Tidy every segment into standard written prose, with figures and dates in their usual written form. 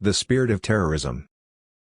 The spirit of terrorism.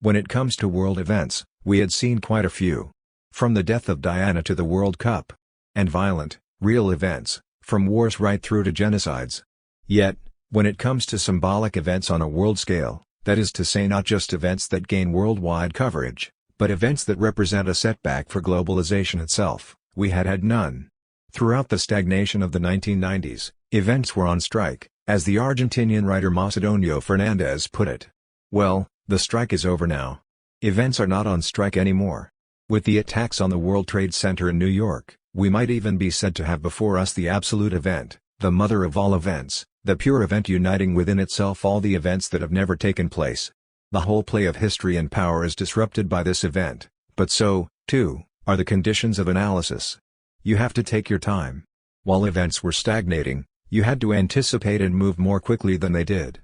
When it comes to world events, we had seen quite a few. From the death of Diana to the World Cup. And violent, real events, from wars right through to genocides. Yet, when it comes to symbolic events on a world scale, that is to say not just events that gain worldwide coverage, but events that represent a setback for globalization itself, we had none. Throughout the stagnation of the 1990s, events were on strike, as the Argentinian writer Macedonio Fernandez put it. Well, the strike is over now. Events are not on strike anymore. With the attacks on the World Trade Center in New York, we might even be said to have before us the absolute event, the mother of all events, the pure event uniting within itself all the events that have never taken place. The whole play of history and power is disrupted by this event, but so, too, are the conditions of analysis. You have to take your time. While events were stagnating, you had to anticipate and move more quickly than they did.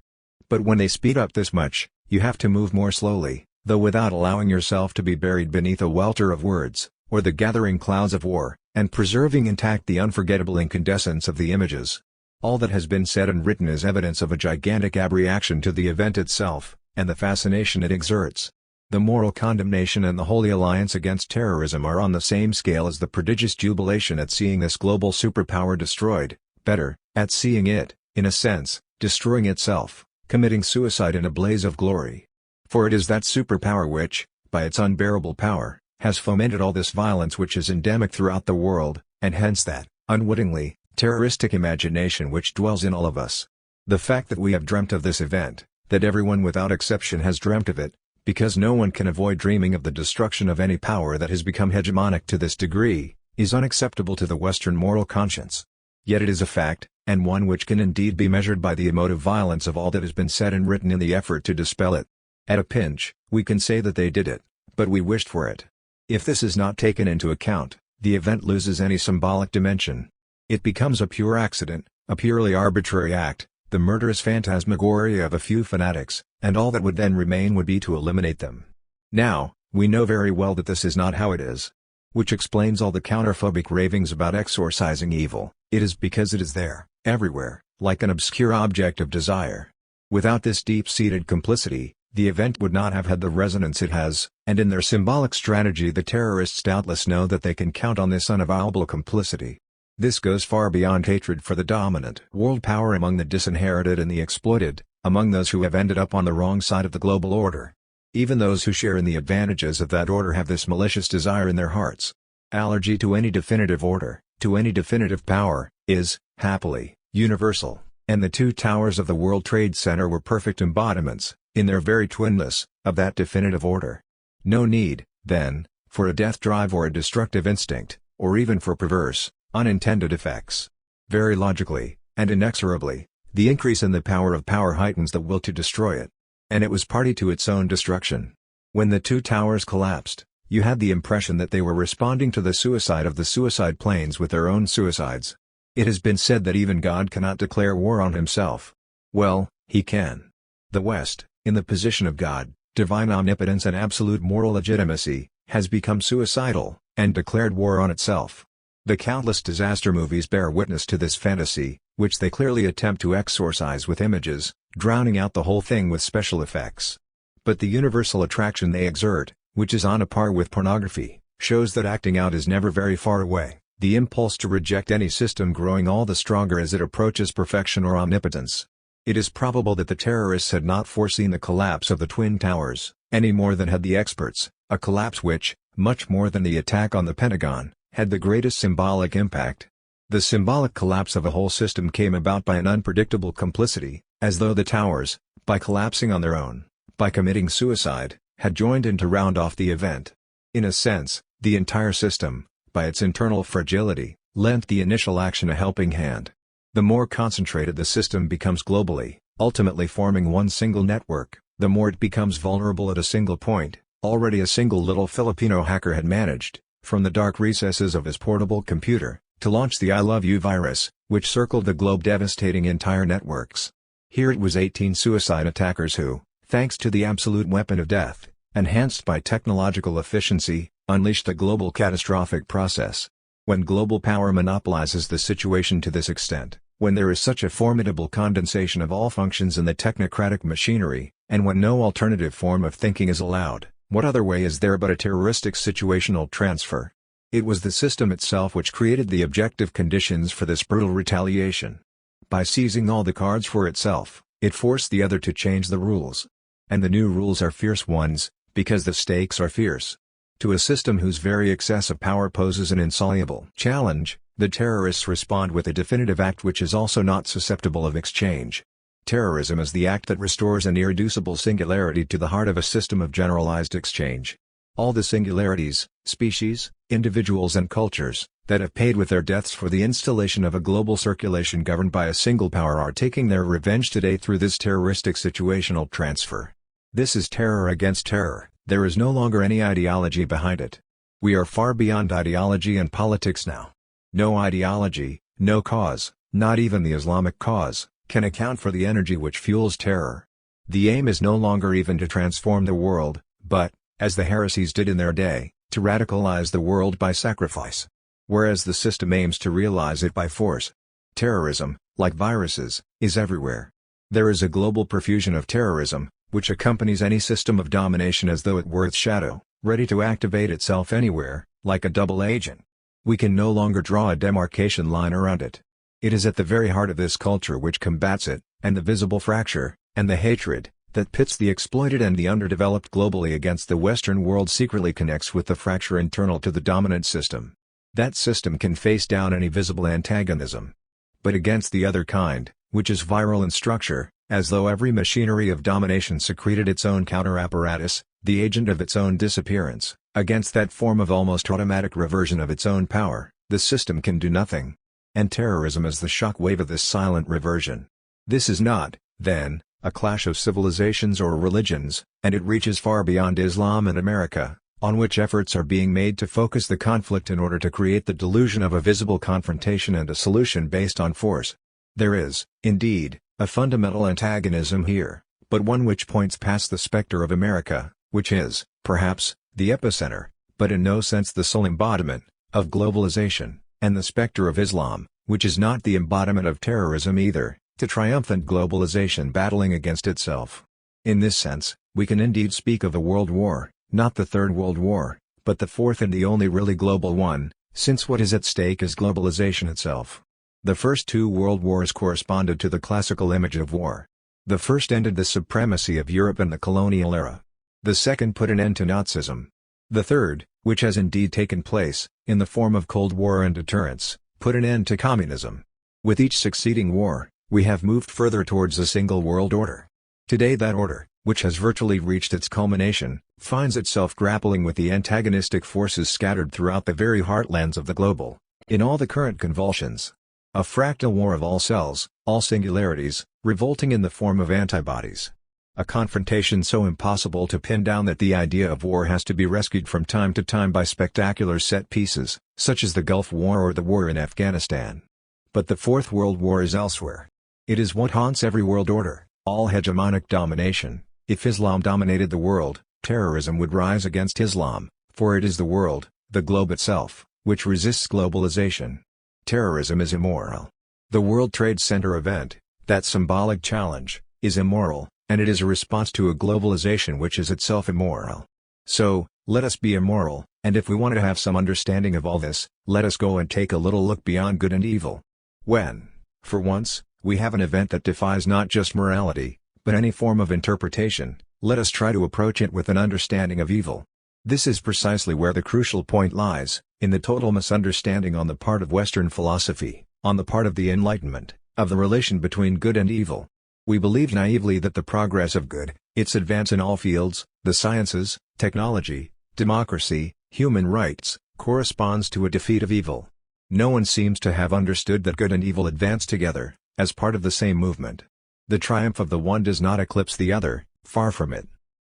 But when they speed up this much, you have to move more slowly, though without allowing yourself to be buried beneath a welter of words, or the gathering clouds of war, and preserving intact the unforgettable incandescence of the images. All that has been said and written is evidence of a gigantic abreaction to the event itself, and the fascination it exerts. The moral condemnation and the holy alliance against terrorism are on the same scale as the prodigious jubilation at seeing this global superpower destroyed, better, at seeing it, in a sense, destroying itself, committing suicide in a blaze of glory. For it is that superpower which, by its unbearable power, has fomented all this violence which is endemic throughout the world, and hence that, unwittingly, terroristic imagination which dwells in all of us. The fact that we have dreamt of this event, that everyone without exception has dreamt of it, because no one can avoid dreaming of the destruction of any power that has become hegemonic to this degree, is unacceptable to the Western moral conscience. Yet it is a fact, and one which can indeed be measured by the emotive violence of all that has been said and written in the effort to dispel it. At a pinch, we can say that they did it, but we wished for it. If this is not taken into account, the event loses any symbolic dimension. It becomes a pure accident, a purely arbitrary act, the murderous phantasmagoria of a few fanatics, and all that would then remain would be to eliminate them. Now, we know very well that this is not how it is. Which explains all the counterphobic ravings about exorcising evil. It is because it is there, everywhere, like an obscure object of desire. Without this deep-seated complicity, the event would not have had the resonance it has, and in their symbolic strategy the terrorists doubtless know that they can count on this unavowable complicity. This goes far beyond hatred for the dominant world power among the disinherited and the exploited, among those who have ended up on the wrong side of the global order. Even those who share in the advantages of that order have this malicious desire in their hearts. Allergy to any definitive order, to any definitive power, is, happily, universal, and the two towers of the World Trade Center were perfect embodiments, in their very twinness, of that definitive order. No need, then, for a death drive or a destructive instinct, or even for perverse, unintended effects. Very logically, and inexorably, the increase in the power of power heightens the will to destroy it. And it was party to its own destruction. When the two towers collapsed, you had the impression that they were responding to the suicide of the suicide planes with their own suicides. It has been said that even God cannot declare war on himself. Well, he can. The West, in the position of God, divine omnipotence and absolute moral legitimacy, has become suicidal, and declared war on itself. The countless disaster movies bear witness to this fantasy, which they clearly attempt to exorcise with images, drowning out the whole thing with special effects. But the universal attraction they exert, which is on a par with pornography, shows that acting out is never very far away, the impulse to reject any system growing all the stronger as it approaches perfection or omnipotence. It is probable that the terrorists had not foreseen the collapse of the Twin Towers, any more than had the experts, a collapse which, much more than the attack on the Pentagon, had the greatest symbolic impact. The symbolic collapse of a whole system came about by an unpredictable complicity, as though the towers, by collapsing on their own, by committing suicide, had joined in to round off the event. In a sense, the entire system, by its internal fragility, lent the initial action a helping hand. The more concentrated the system becomes globally, ultimately forming one single network, the more it becomes vulnerable at a single point. Already a single little Filipino hacker had managed, from the dark recesses of his portable computer, to launch the I Love You virus, which circled the globe devastating entire networks. Here it was 18 suicide attackers who, thanks to the absolute weapon of death, enhanced by technological efficiency, unleashed the global catastrophic process. When global power monopolizes the situation to this extent, when there is such a formidable condensation of all functions in the technocratic machinery, And when no alternative form of thinking is allowed, what other way is there but a terroristic situational transfer? It was the system itself which created the objective conditions for this brutal retaliation. By seizing all the cards for itself, it forced the other to change the rules. And the new rules are fierce ones, because the stakes are fierce. To a system whose very excess of power poses an insoluble challenge, the terrorists respond with a definitive act which is also not susceptible of exchange. Terrorism is the act that restores an irreducible singularity to the heart of a system of generalized exchange. All the singularities, species, individuals and cultures, that have paid with their deaths for the installation of a global circulation governed by a single power are taking their revenge today through this terroristic situational transfer. This is terror against terror. There is no longer any ideology behind it. We are far beyond ideology and politics now. No ideology, no cause, not even the Islamic cause, can account for the energy which fuels terror. The aim is no longer even to transform the world, but, as the heresies did in their day, to radicalize the world by sacrifice. Whereas the system aims to realize it by force. Terrorism, like viruses, is everywhere. There is a global profusion of terrorism, which accompanies any system of domination as though it were its shadow, ready to activate itself anywhere, like a double agent. We can no longer draw a demarcation line around it. It is at the very heart of this culture which combats it, and the visible fracture, and the hatred, that pits the exploited and the underdeveloped globally against the Western world secretly connects with the fracture internal to the dominant system. That system can face down any visible antagonism. But against the other kind, which is viral in structure, as though every machinery of domination secreted its own counter-apparatus, the agent of its own disappearance, against that form of almost automatic reversion of its own power, the system can do nothing. And terrorism is the shock wave of this silent reversion. This is not, then, a clash of civilizations or religions, and it reaches far beyond Islam and America, on which efforts are being made to focus the conflict in order to create the delusion of a visible confrontation and a solution based on force. There is, indeed, a fundamental antagonism here, but one which points past the specter of America, which is, perhaps, the epicenter, but in no sense the sole embodiment, of globalization, and the specter of Islam, which is not the embodiment of terrorism either, to triumphant globalization battling against itself. In this sense, we can indeed speak of a world war, not the Third World War, but the fourth and the only really global one, since what is at stake is globalization itself. The first two world wars corresponded to the classical image of war. The first ended the supremacy of Europe in the colonial era. The second put an end to Nazism. The third, which has indeed taken place, in the form of Cold War and deterrence, put an end to communism. With each succeeding war, we have moved further towards a single world order. Today that order, which has virtually reached its culmination, finds itself grappling with the antagonistic forces scattered throughout the very heartlands of the global, in all the current convulsions. A fractal war of all cells, all singularities, revolting in the form of antibodies. A confrontation so impossible to pin down that the idea of war has to be rescued from time to time by spectacular set pieces, such as the Gulf War or the war in Afghanistan. But the Fourth World War is elsewhere. It is what haunts every world order, all hegemonic domination. If Islam dominated the world, terrorism would rise against Islam, for it is the world, the globe itself, which resists globalization. Terrorism is immoral. The World Trade Center event, that symbolic challenge, is immoral, and it is a response to a globalization which is itself immoral. So, let us be immoral, and if we want to have some understanding of all this, let us go and take a little look beyond good and evil. When, for once, we have an event that defies not just morality, but any form of interpretation, let us try to approach it with an understanding of evil. This is precisely where the crucial point lies, in the total misunderstanding on the part of Western philosophy, on the part of the Enlightenment, of the relation between good and evil. We believe naively that the progress of good, its advance in all fields, the sciences, technology, democracy, human rights, corresponds to a defeat of evil. No one seems to have understood that good and evil advance together, as part of the same movement. The triumph of the one does not eclipse the other, far from it.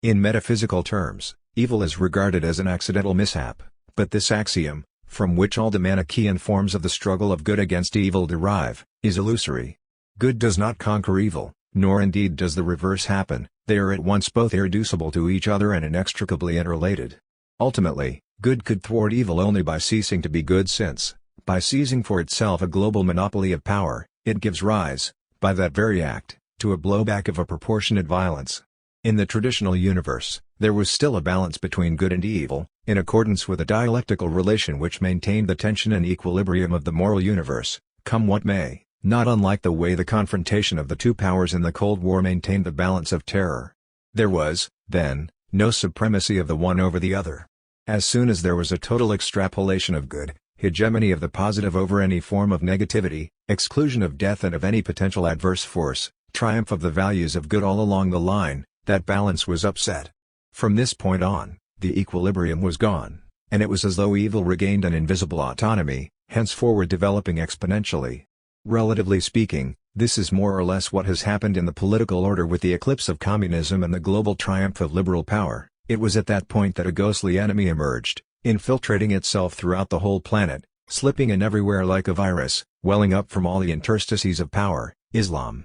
In metaphysical terms, evil is regarded as an accidental mishap, but this axiom, from which all the Manichaean forms of the struggle of good against evil derive, is illusory. Good does not conquer evil, nor indeed does the reverse happen, they are at once both irreducible to each other and inextricably interrelated. Ultimately, good could thwart evil only by ceasing to be good since, by seizing for itself a global monopoly of power, it gives rise, by that very act, to a blowback of a proportionate violence. In the traditional universe, there was still a balance between good and evil, in accordance with a dialectical relation which maintained the tension and equilibrium of the moral universe, come what may, not unlike the way the confrontation of the two powers in the Cold War maintained the balance of terror. There was, then, no supremacy of the one over the other. As soon as there was a total extrapolation of good, hegemony of the positive over any form of negativity, exclusion of death and of any potential adverse force, triumph of the values of good all along the line, that balance was upset. From this point on, the equilibrium was gone, and it was as though evil regained an invisible autonomy, henceforward developing exponentially. Relatively speaking, this is more or less what has happened in the political order with the eclipse of communism and the global triumph of liberal power. It was at that point that a ghostly enemy emerged, infiltrating itself throughout the whole planet, slipping in everywhere like a virus, welling up from all the interstices of power, Islam.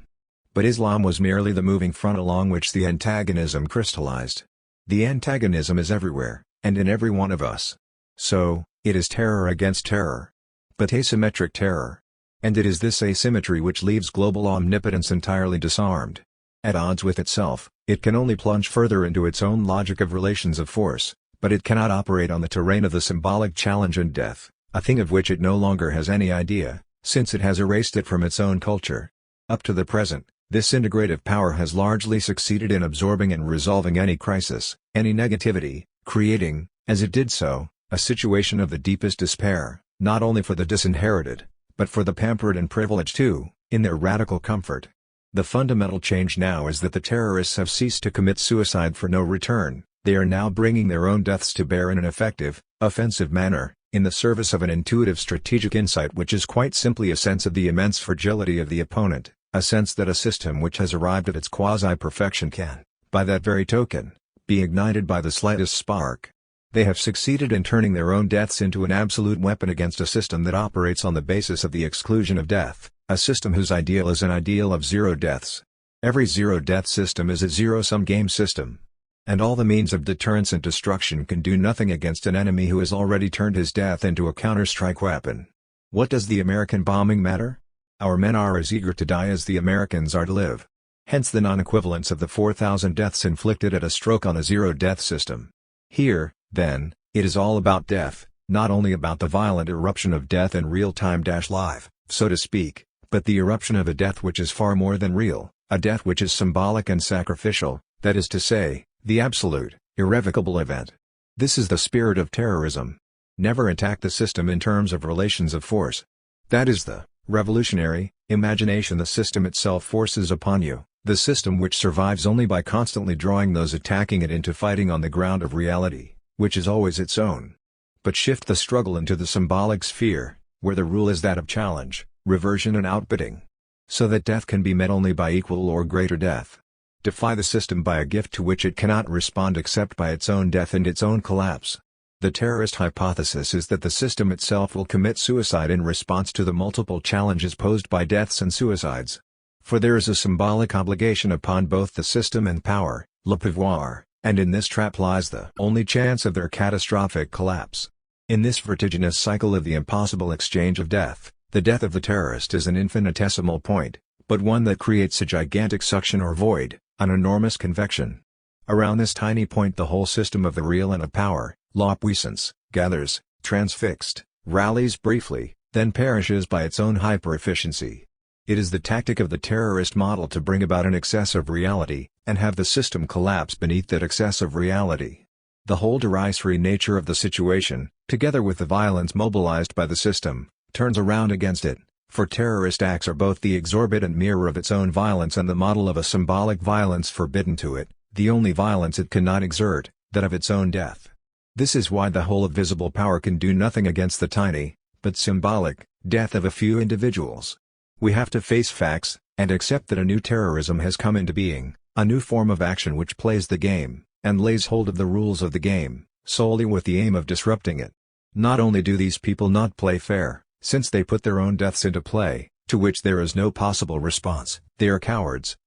But Islam was merely the moving front along which the antagonism crystallized. The antagonism is everywhere, and in every one of us. So, it is terror against terror. But asymmetric terror. And it is this asymmetry which leaves global omnipotence entirely disarmed. At odds with itself, it can only plunge further into its own logic of relations of force, but it cannot operate on the terrain of the symbolic challenge and death, a thing of which it no longer has any idea, since it has erased it from its own culture. Up to the present, this integrative power has largely succeeded in absorbing and resolving any crisis, any negativity, creating, as it did so, a situation of the deepest despair, not only for the disinherited, but for the pampered and privileged too, in their radical comfort. The fundamental change now is that the terrorists have ceased to commit suicide for no return, they are now bringing their own deaths to bear in an effective, offensive manner, in the service of an intuitive strategic insight which is quite simply a sense of the immense fragility of the opponent, a sense that a system which has arrived at its quasi-perfection can, by that very token, be ignited by the slightest spark. They have succeeded in turning their own deaths into an absolute weapon against a system that operates on the basis of the exclusion of death, a system whose ideal is an ideal of zero deaths. Every zero-death system is a zero-sum game system. And all the means of deterrence and destruction can do nothing against an enemy who has already turned his death into a counter-strike weapon. What does the American bombing matter? Our men are as eager to die as the Americans are to live. Hence the non-equivalence of the 4,000 deaths inflicted at a stroke on a zero-death system. Here, then, it is all about death, not only about the violent eruption of death in real-time-live, so to speak, but the eruption of a death which is far more than real, a death which is symbolic and sacrificial, that is to say, the absolute, irrevocable event. This is the spirit of terrorism. Never attack the system in terms of relations of force. That is the revolutionary imagination the system itself forces upon you, the system which survives only by constantly drawing those attacking it into fighting on the ground of reality, which is always its own. But shift the struggle into the symbolic sphere, where the rule is that of challenge, reversion and outbidding. So that death can be met only by equal or greater death. Defy the system by a gift to which it cannot respond except by its own death and its own collapse. The terrorist hypothesis is that the system itself will commit suicide in response to the multiple challenges posed by deaths and suicides. For there is a symbolic obligation upon both the system and power, le pouvoir, and in this trap lies the only chance of their catastrophic collapse. In this vertiginous cycle of the impossible exchange of death, the death of the terrorist is an infinitesimal point, but one that creates a gigantic suction or void, an enormous convection. Around this tiny point the whole system of the real and of power, la puissance, gathers, transfixed, rallies briefly, then perishes by its own hyper-efficiency. It is the tactic of the terrorist model to bring about an excess of reality, and have the system collapse beneath that excess of reality. The whole derisory nature of the situation, together with the violence mobilized by the system, turns around against it, for terrorist acts are both the exorbitant mirror of its own violence and the model of a symbolic violence forbidden to it, the only violence it cannot exert, that of its own death. This is why the whole of visible power can do nothing against the tiny, but symbolic, death of a few individuals. We have to face facts, and accept that a new terrorism has come into being, a new form of action which plays the game, and lays hold of the rules of the game, solely with the aim of disrupting it. Not only do these people not play fair, since they put their own deaths into play, to which there is no possible response, they are cowards,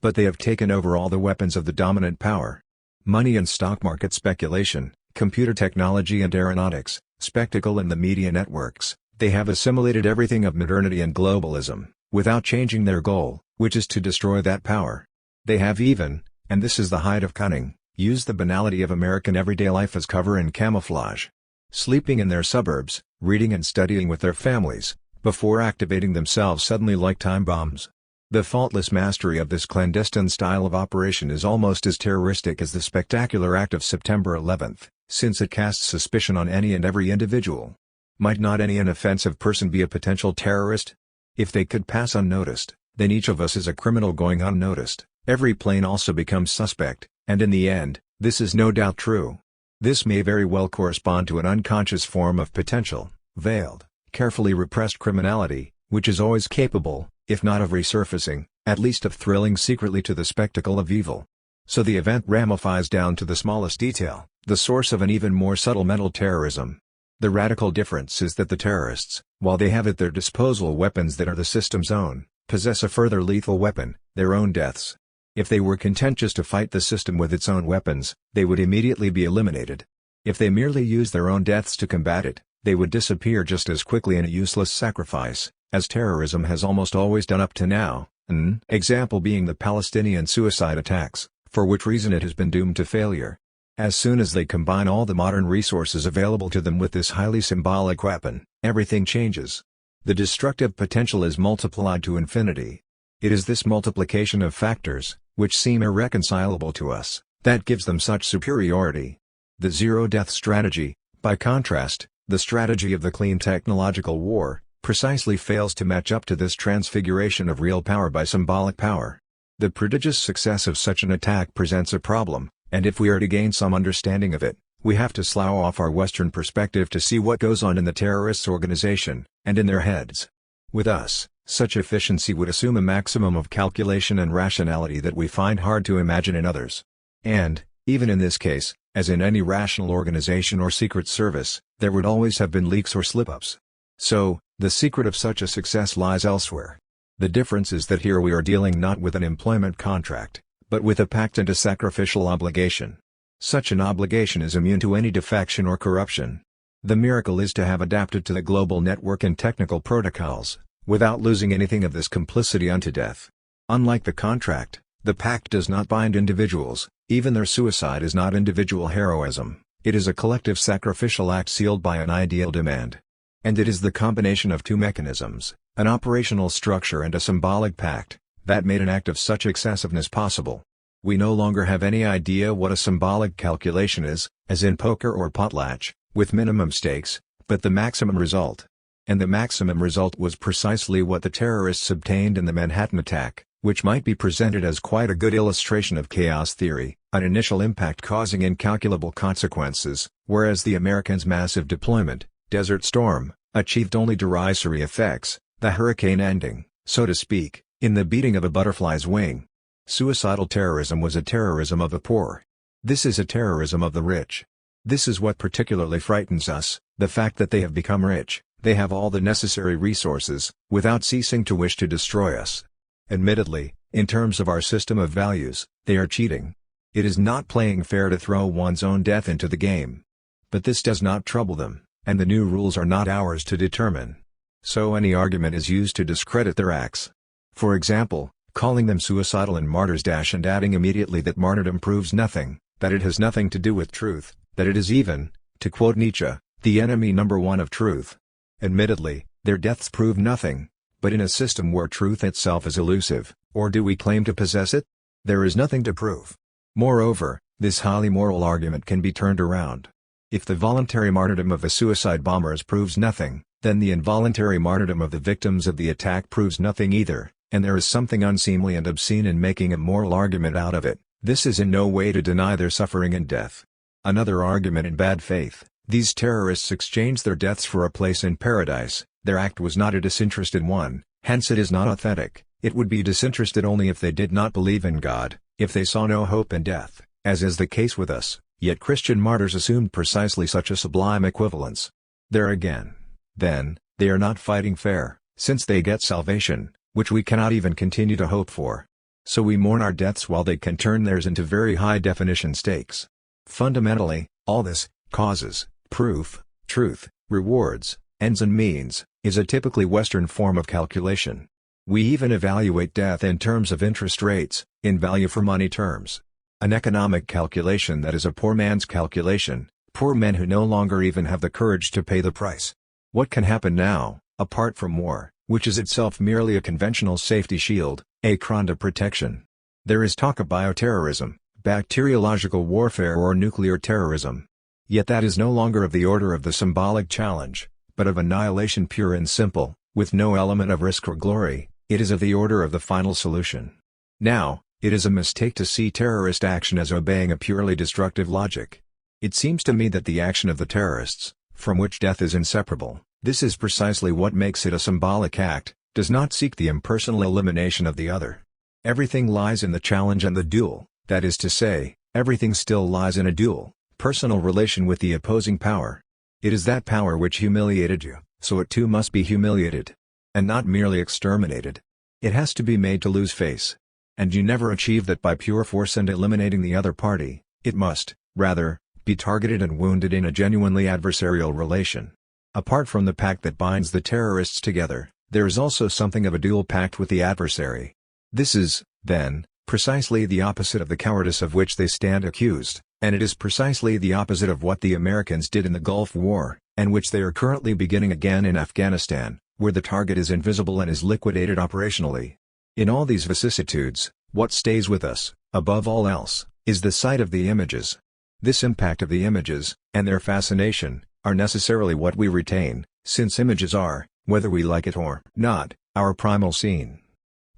but they have taken over all the weapons of the dominant power. Money and stock market speculation, computer technology and aeronautics, spectacle and the media networks, they have assimilated everything of modernity and globalism, without changing their goal, which is to destroy that power. They have even, and this is the height of cunning, use the banality of American everyday life as cover and camouflage. Sleeping in their suburbs, reading and studying with their families, before activating themselves suddenly like time bombs. The faultless mastery of this clandestine style of operation is almost as terroristic as the spectacular act of September 11th, since it casts suspicion on any and every individual. Might not any inoffensive person be a potential terrorist? If they could pass unnoticed, then each of us is a criminal going unnoticed. Every plane also becomes suspect, and in the end, this is no doubt true. This may very well correspond to an unconscious form of potential, veiled, carefully repressed criminality, which is always capable, if not of resurfacing, at least of thrilling secretly to the spectacle of evil. So the event ramifies down to the smallest detail, the source of an even more subtle mental terrorism. The radical difference is that the terrorists, while they have at their disposal weapons that are the system's own, possess a further lethal weapon, their own deaths. If they were content just to fight the system with its own weapons, they would immediately be eliminated. If they merely use their own deaths to combat it, they would disappear just as quickly in a useless sacrifice, as terrorism has almost always done up to now, an example being the Palestinian suicide attacks, for which reason it has been doomed to failure. As soon as they combine all the modern resources available to them with this highly symbolic weapon, everything changes. The destructive potential is multiplied to infinity. It is this multiplication of factors, which seem irreconcilable to us, that gives them such superiority. The zero-death strategy, by contrast, the strategy of the clean technological war, precisely fails to match up to this transfiguration of real power by symbolic power. The prodigious success of such an attack presents a problem, and if we are to gain some understanding of it, we have to slough off our Western perspective to see what goes on in the terrorists' organization, and in their heads. With us, such efficiency would assume a maximum of calculation and rationality that we find hard to imagine in others. And, even in this case, as in any rational organization or secret service, there would always have been leaks or slip-ups. So, the secret of such a success lies elsewhere. The difference is that here we are dealing not with an employment contract, but with a pact and a sacrificial obligation. Such an obligation is immune to any defection or corruption. The miracle is to have adapted to the global network and technical protocols, without losing anything of this complicity unto death. Unlike the contract, the pact does not bind individuals, even their suicide is not individual heroism, it is a collective sacrificial act sealed by an ideal demand. And it is the combination of two mechanisms, an operational structure and a symbolic pact, that made an act of such excessiveness possible. We no longer have any idea what a symbolic calculation is, as in poker or potlatch, with minimum stakes, but the maximum result. And the maximum result was precisely what the terrorists obtained in the Manhattan attack, which might be presented as quite a good illustration of chaos theory, an initial impact causing incalculable consequences, whereas the Americans' massive deployment, Desert Storm, achieved only derisory effects, the hurricane ending, so to speak, in the beating of a butterfly's wing. Suicidal terrorism was a terrorism of the poor. This is a terrorism of the rich. This is what particularly frightens us, the fact that they have become rich, they have all the necessary resources, without ceasing to wish to destroy us. Admittedly, in terms of our system of values, they are cheating. It is not playing fair to throw one's own death into the game. But this does not trouble them, and the new rules are not ours to determine. So any argument is used to discredit their acts. For example, calling them suicidal and martyrs and adding immediately that martyrdom proves nothing, that it has nothing to do with truth, that it is even, to quote Nietzsche, the enemy number one of truth. Admittedly, their deaths prove nothing, but in a system where truth itself is elusive, or do we claim to possess it? There is nothing to prove. Moreover, this highly moral argument can be turned around. If the voluntary martyrdom of the suicide bombers proves nothing, then the involuntary martyrdom of the victims of the attack proves nothing either, and there is something unseemly and obscene in making a moral argument out of it. This is in no way to deny their suffering and death. Another argument in bad faith: these terrorists exchanged their deaths for a place in paradise. Their act was not a disinterested one, hence it is not authentic. It would be disinterested only if they did not believe in God, if they saw no hope in death, as is the case with us. Yet Christian martyrs assumed precisely such a sublime equivalence. There again, then, they are not fighting fair, since they get salvation, which we cannot even continue to hope for. So we mourn our deaths while they can turn theirs into very high-definition stakes. Fundamentally, all this, causes, proof, truth, rewards, ends and means, is a typically Western form of calculation. We even evaluate death in terms of interest rates, in value for money terms. An economic calculation that is a poor man's calculation, poor men who no longer even have the courage to pay the price. What can happen now, apart from war, which is itself merely a conventional safety shield, a Kronda protection? There is talk of bioterrorism, bacteriological warfare or nuclear terrorism. Yet that is no longer of the order of the symbolic challenge, but of annihilation pure and simple, with no element of risk or glory. It is of the order of the final solution. Now, it is a mistake to see terrorist action as obeying a purely destructive logic. It seems to me that the action of the terrorists, from which death is inseparable, this is precisely what makes it a symbolic act, does not seek the impersonal elimination of the other. Everything lies in the challenge and the duel, that is to say, everything still lies in a duel, personal relation with the opposing power. It is that power which humiliated you, so it too must be humiliated. And not merely exterminated. It has to be made to lose face. And you never achieve that by pure force and eliminating the other party. It must, rather, be targeted and wounded in a genuinely adversarial relation. Apart from the pact that binds the terrorists together, there is also something of a dual pact with the adversary. This is, then, precisely the opposite of the cowardice of which they stand accused, and it is precisely the opposite of what the Americans did in the Gulf War, and which they are currently beginning again in Afghanistan, where the target is invisible and is liquidated operationally. In all these vicissitudes, what stays with us, above all else, is the sight of the images. This impact of the images, and their fascination, are necessarily what we retain, since images are, whether we like it or not, our primal scene.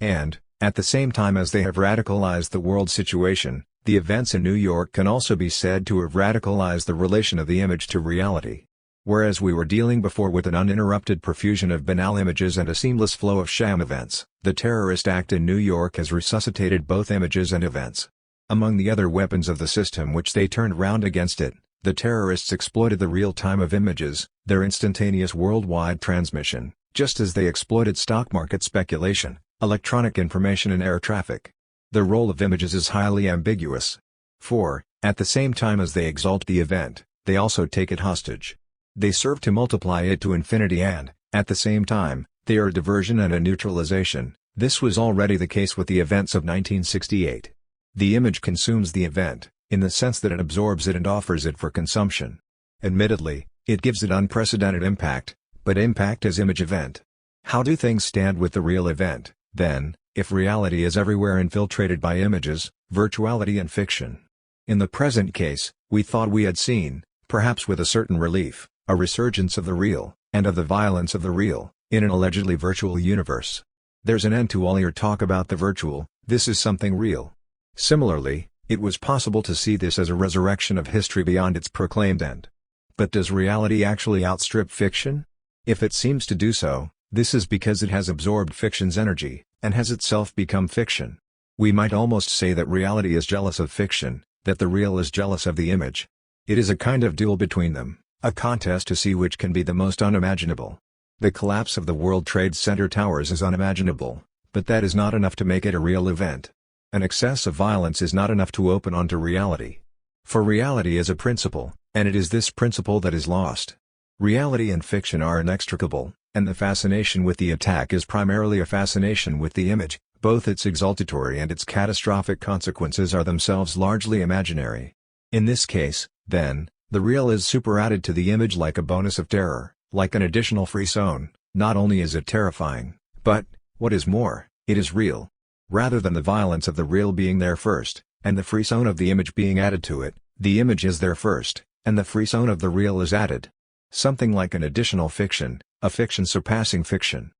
And, at the same time as they have radicalized the world situation, the events in New York can also be said to have radicalized the relation of the image to reality. Whereas we were dealing before with an uninterrupted profusion of banal images and a seamless flow of sham events, the terrorist act in New York has resuscitated both images and events. Among the other weapons of the system which they turned round against it, the terrorists exploited the real time of images, their instantaneous worldwide transmission, just as they exploited stock market speculation, electronic information and air traffic. The role of images is highly ambiguous. For, at the same time as they exalt the event, they also take it hostage. They serve to multiply it to infinity and, at the same time, they are a diversion and a neutralization. This was already the case with the events of 1968. The image consumes the event, in the sense that it absorbs it and offers it for consumption. Admittedly, it gives it unprecedented impact, but impact as image-event. How do things stand with the real event, then, if reality is everywhere infiltrated by images, virtuality and fiction? In the present case, we thought we had seen, perhaps with a certain relief, a resurgence of the real, and of the violence of the real, in an allegedly virtual universe. There's an end to all your talk about the virtual, this is something real. Similarly, it was possible to see this as a resurrection of history beyond its proclaimed end. But does reality actually outstrip fiction? If it seems to do so, this is because it has absorbed fiction's energy, and has itself become fiction. We might almost say that reality is jealous of fiction, that the real is jealous of the image. It is a kind of duel between them. A contest to see which can be the most unimaginable. The collapse of the World Trade Center towers is unimaginable, but that is not enough to make it a real event. An excess of violence is not enough to open onto reality. For reality is a principle, and it is this principle that is lost. Reality and fiction are inextricable, and the fascination with the attack is primarily a fascination with the image. Both its exaltatory and its catastrophic consequences are themselves largely imaginary. In this case, then, the real is superadded to the image like a bonus of terror, like an additional frisson. Not only is it terrifying, but, what is more, it is real. Rather than the violence of the real being there first, and the frisson of the image being added to it, the image is there first, and the frisson of the real is added. Something like an additional fiction, a fiction surpassing fiction.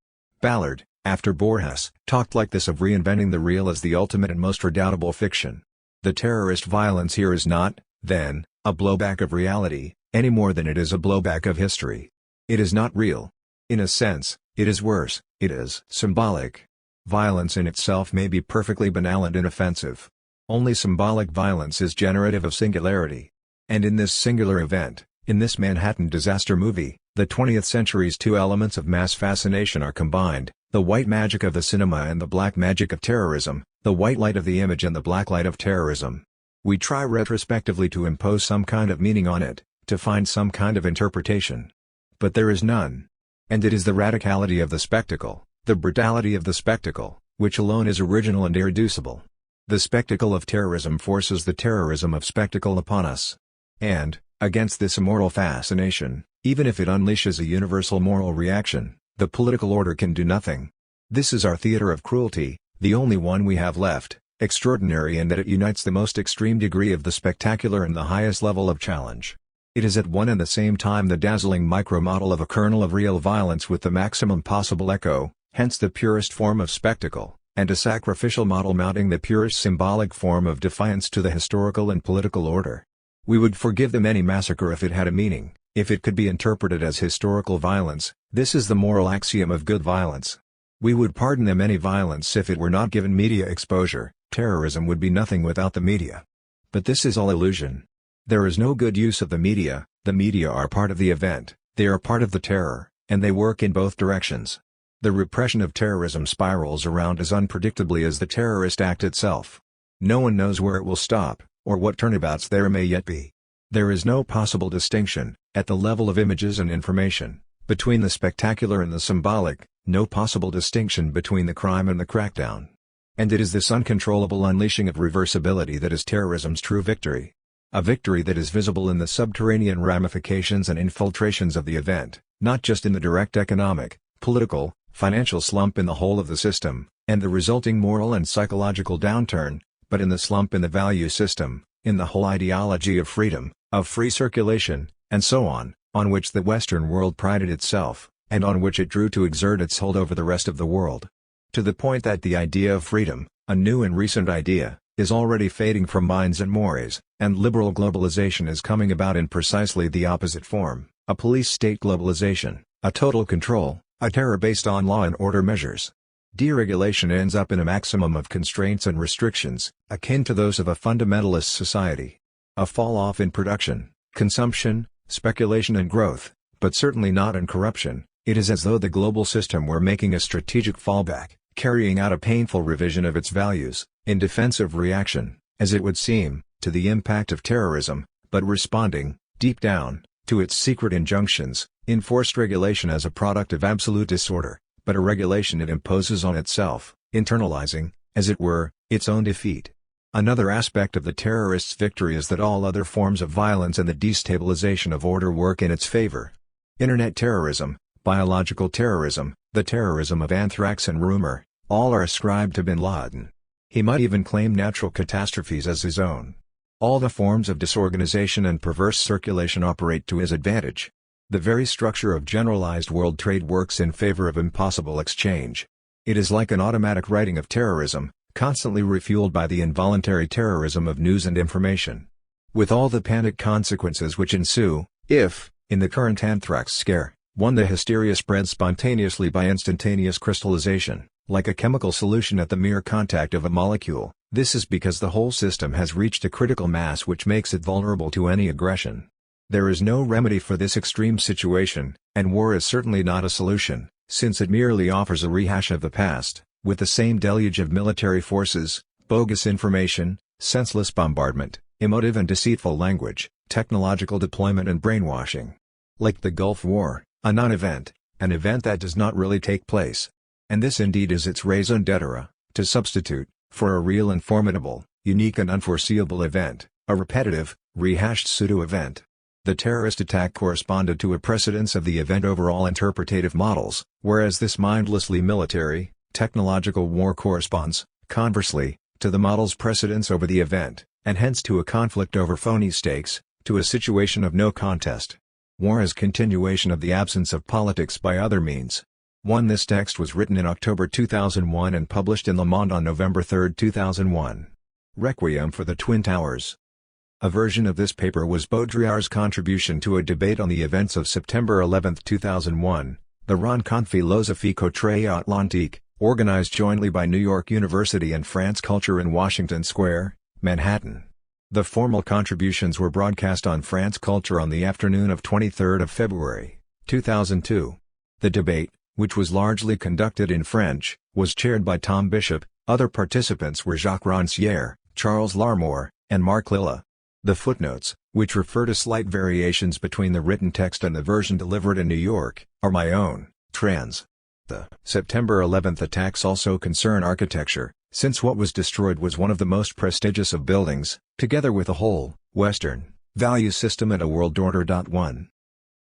Ballard, after Borges, talked like this of reinventing the real as the ultimate and most redoubtable fiction. The terrorist violence here is not, then, a blowback of reality, any more than it is a blowback of history. It is not real. In a sense, it is worse, it is symbolic. Violence in itself may be perfectly banal and inoffensive. Only symbolic violence is generative of singularity. And in this singular event, in this Manhattan disaster movie, the 20th century's two elements of mass fascination are combined, the white magic of the cinema and the black magic of terrorism, the white light of the image and the black light of terrorism. We try retrospectively to impose some kind of meaning on it, to find some kind of interpretation. But there is none. And it is the radicality of the spectacle, the brutality of the spectacle, which alone is original and irreducible. The spectacle of terrorism forces the terrorism of spectacle upon us. And, against this immoral fascination, even if it unleashes a universal moral reaction, the political order can do nothing. This is our theater of cruelty, the only one we have left, extraordinary in that it unites the most extreme degree of the spectacular and the highest level of challenge. It is at one and the same time the dazzling micro-model of a kernel of real violence with the maximum possible echo, hence the purest form of spectacle, and a sacrificial model mounting the purest symbolic form of defiance to the historical and political order. We would forgive them any massacre if it had a meaning, if it could be interpreted as historical violence. This is the moral axiom of good violence. We would pardon them any violence if it were not given media exposure. Terrorism would be nothing without the media. But this is all illusion. There is no good use of the media are part of the event, they are part of the terror, and they work in both directions. The repression of terrorism spirals around as unpredictably as the terrorist act itself. No one knows where it will stop, or what turnabouts there may yet be. There is no possible distinction, at the level of images and information, between the spectacular and the symbolic, no possible distinction between the crime and the crackdown. And it is this uncontrollable unleashing of reversibility that is terrorism's true victory. A victory that is visible in the subterranean ramifications and infiltrations of the event, not just in the direct economic, political, financial slump in the whole of the system, and the resulting moral and psychological downturn, but in the slump in the value system, in the whole ideology of freedom, of free circulation, and so on which the Western world prided itself, and on which it drew to exert its hold over the rest of the world. To the point that the idea of freedom, a new and recent idea, is already fading from minds and mores, and liberal globalization is coming about in precisely the opposite form, a police-state globalization, a total control, a terror based on law and order measures. Deregulation ends up in a maximum of constraints and restrictions, akin to those of a fundamentalist society. A fall-off in production, consumption, speculation and growth, but certainly not in corruption. It is as though the global system were making a strategic fallback, carrying out a painful revision of its values, in defensive reaction, as it would seem, to the impact of terrorism, but responding, deep down, to its secret injunctions, enforced regulation as a product of absolute disorder, but a regulation it imposes on itself, internalizing, as it were, its own defeat. Another aspect of the terrorists' victory is that all other forms of violence and the destabilization of order work in its favor. Internet terrorism, biological terrorism, the terrorism of anthrax and rumor, all are ascribed to bin Laden. He might even claim natural catastrophes as his own. All the forms of disorganization and perverse circulation operate to his advantage. The very structure of generalized world trade works in favor of impossible exchange. It is like an automatic writing of terrorism, constantly refueled by the involuntary terrorism of news and information. With all the panic consequences which ensue, if, in the current anthrax scare, the hysteria spreads spontaneously by instantaneous crystallization, like a chemical solution at the mere contact of a molecule, this is because the whole system has reached a critical mass which makes it vulnerable to any aggression. There is no remedy for this extreme situation, and war is certainly not a solution, since it merely offers a rehash of the past, with the same deluge of military forces, bogus information, senseless bombardment, emotive and deceitful language, technological deployment and brainwashing. Like the Gulf War, a non-event, an event that does not really take place. And this indeed is its raison d'etre, to substitute, for a real and formidable, unique and unforeseeable event, a repetitive, rehashed pseudo-event. The terrorist attack corresponded to a precedence of the event over all interpretative models, whereas this mindlessly military, technological war corresponds, conversely, to the model's precedence over the event, and hence to a conflict over phony stakes, to a situation of no contest. War is continuation of the absence of politics by other means. This text was written in October 2001 and published in Le Monde on November 3, 2001. Requiem for the Twin Towers. A version of this paper was Baudrillard's contribution to a debate on the events of September 11, 2001, the Rencontre philosophico-atlantique, organized jointly by New York University and France Culture in Washington Square, Manhattan. The formal contributions were broadcast on France Culture on the afternoon of 23 February, 2002. The debate, which was largely conducted in French, was chaired by Tom Bishop. Other participants were Jacques Rancière, Charles Larmore, and Marc Lilla. The footnotes, which refer to slight variations between the written text and the version delivered in New York, are my own, trans. The September 11 attacks also concern architecture, since what was destroyed was one of the most prestigious of buildings, together with a whole, Western, value system and a world order. 1.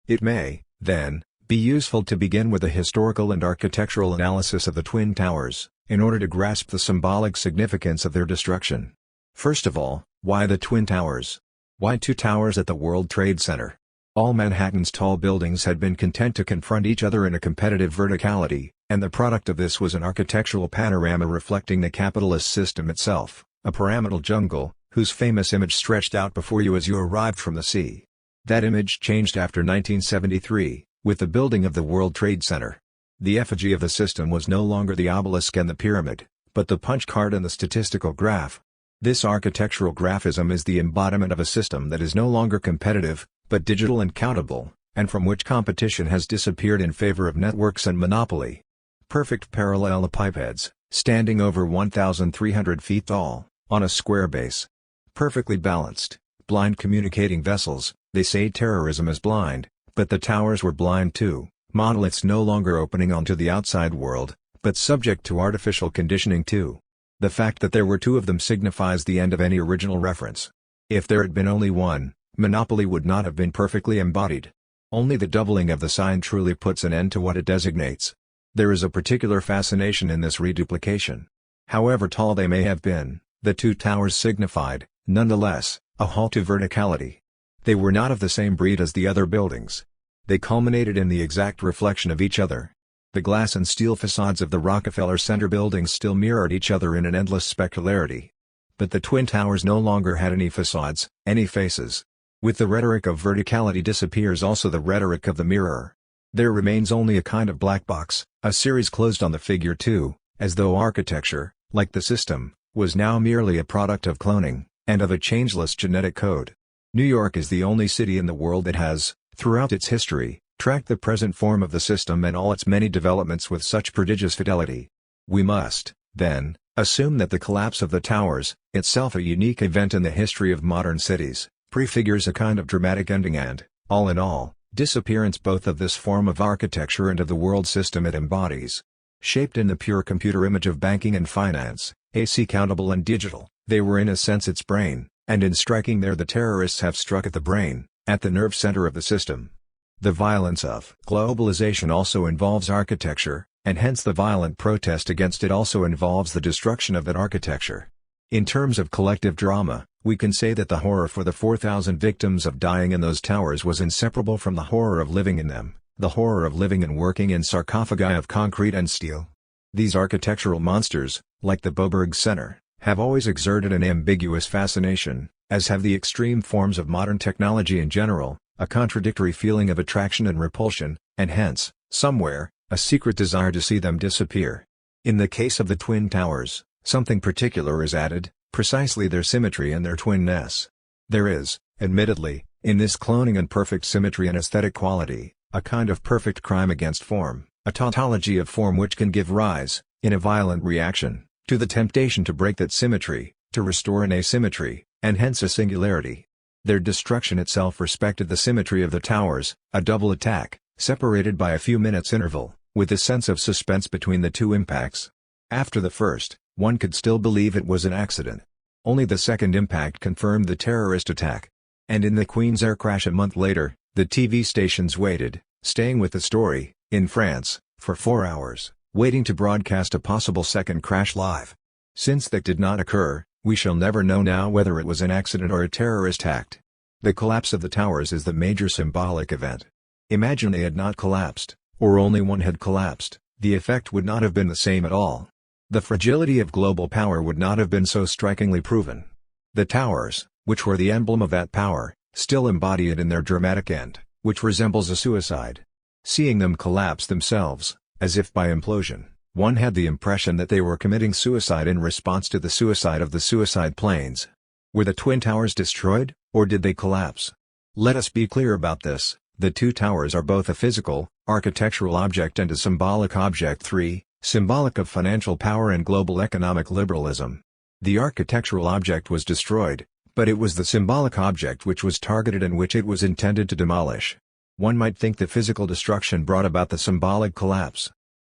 It may, then, be useful to begin with a historical and architectural analysis of the Twin Towers, in order to grasp the symbolic significance of their destruction. First of all, why the Twin Towers? Why two towers at the World Trade Center? All Manhattan's tall buildings had been content to confront each other in a competitive verticality, and the product of this was an architectural panorama reflecting the capitalist system itself, a pyramidal jungle, whose famous image stretched out before you as you arrived from the sea. That image changed after 1973, with the building of the World Trade Center. The effigy of the system was no longer the obelisk and the pyramid, but the punch card and the statistical graph. This architectural graphism is the embodiment of a system that is no longer competitive, but digital and countable, and from which competition has disappeared in favor of networks and monopoly. Perfect parallelepipeds, standing over 1,300 feet tall, on a square base. Perfectly balanced, blind communicating vessels. They say terrorism is blind, but the towers were blind too, monoliths no longer opening onto the outside world, but subject to artificial conditioning too. The fact that there were two of them signifies the end of any original reference. If there had been only one, monopoly would not have been perfectly embodied. Only the doubling of the sign truly puts an end to what it designates. There is a particular fascination in this reduplication. However tall they may have been, the two towers signified, nonetheless, a halt to verticality. They were not of the same breed as the other buildings. They culminated in the exact reflection of each other. The glass and steel facades of the Rockefeller Center buildings still mirrored each other in an endless specularity. But the Twin Towers no longer had any facades, any faces. With the rhetoric of verticality disappears also the rhetoric of the mirror. There remains only a kind of black box, a series closed on the figure 2, as though architecture, like the system, was now merely a product of cloning, and of a changeless genetic code. New York is the only city in the world that has, throughout its history, tracked the present form of the system and all its many developments with such prodigious fidelity. We must, then, assume that the collapse of the towers, itself a unique event in the history of modern cities, prefigures a kind of dramatic ending and, all in all, disappearance both of this form of architecture and of the world system it embodies. Shaped in the pure computer image of banking and finance, AC countable and digital, they were in a sense its brain, and in striking there the terrorists have struck at the brain, at the nerve center of the system. The violence of globalization also involves architecture, and hence the violent protest against it also involves the destruction of that architecture. In terms of collective drama, we can say that the horror for the 4,000 victims of dying in those towers was inseparable from the horror of living in them, the horror of living and working in sarcophagi of concrete and steel. These architectural monsters, like the Boberg Center, have always exerted an ambiguous fascination, as have the extreme forms of modern technology in general, a contradictory feeling of attraction and repulsion, and hence, somewhere, a secret desire to see them disappear. In the case of the Twin Towers, something particular is added, precisely their symmetry and their twinness. There is, admittedly, in this cloning and perfect symmetry and aesthetic quality, a kind of perfect crime against form, a tautology of form which can give rise, in a violent reaction, to the temptation to break that symmetry, to restore an asymmetry, and hence a singularity. Their destruction itself respected the symmetry of the towers, a double attack, separated by a few minutes' interval, with a sense of suspense between the two impacts. After the first, one could still believe it was an accident. Only the second impact confirmed the terrorist attack. And in the Queen's air crash a month later, the TV stations waited, staying with the story, in France, for 4 hours, waiting to broadcast a possible second crash live. Since that did not occur, we shall never know now whether it was an accident or a terrorist act. The collapse of the towers is the major symbolic event. Imagine they had not collapsed, or only one had collapsed, the effect would not have been the same at all. The fragility of global power would not have been so strikingly proven. The towers, which were the emblem of that power, still embody it in their dramatic end, which resembles a suicide. Seeing them collapse themselves, as if by implosion, one had the impression that they were committing suicide in response to the suicide of the suicide planes. Were the Twin Towers destroyed, or did they collapse? Let us be clear about this, the two towers are both a physical, architectural object and a symbolic object. 3. Symbolic of financial power and global economic liberalism. The architectural object was destroyed, but it was the symbolic object which was targeted and which it was intended to demolish. One might think the physical destruction brought about the symbolic collapse.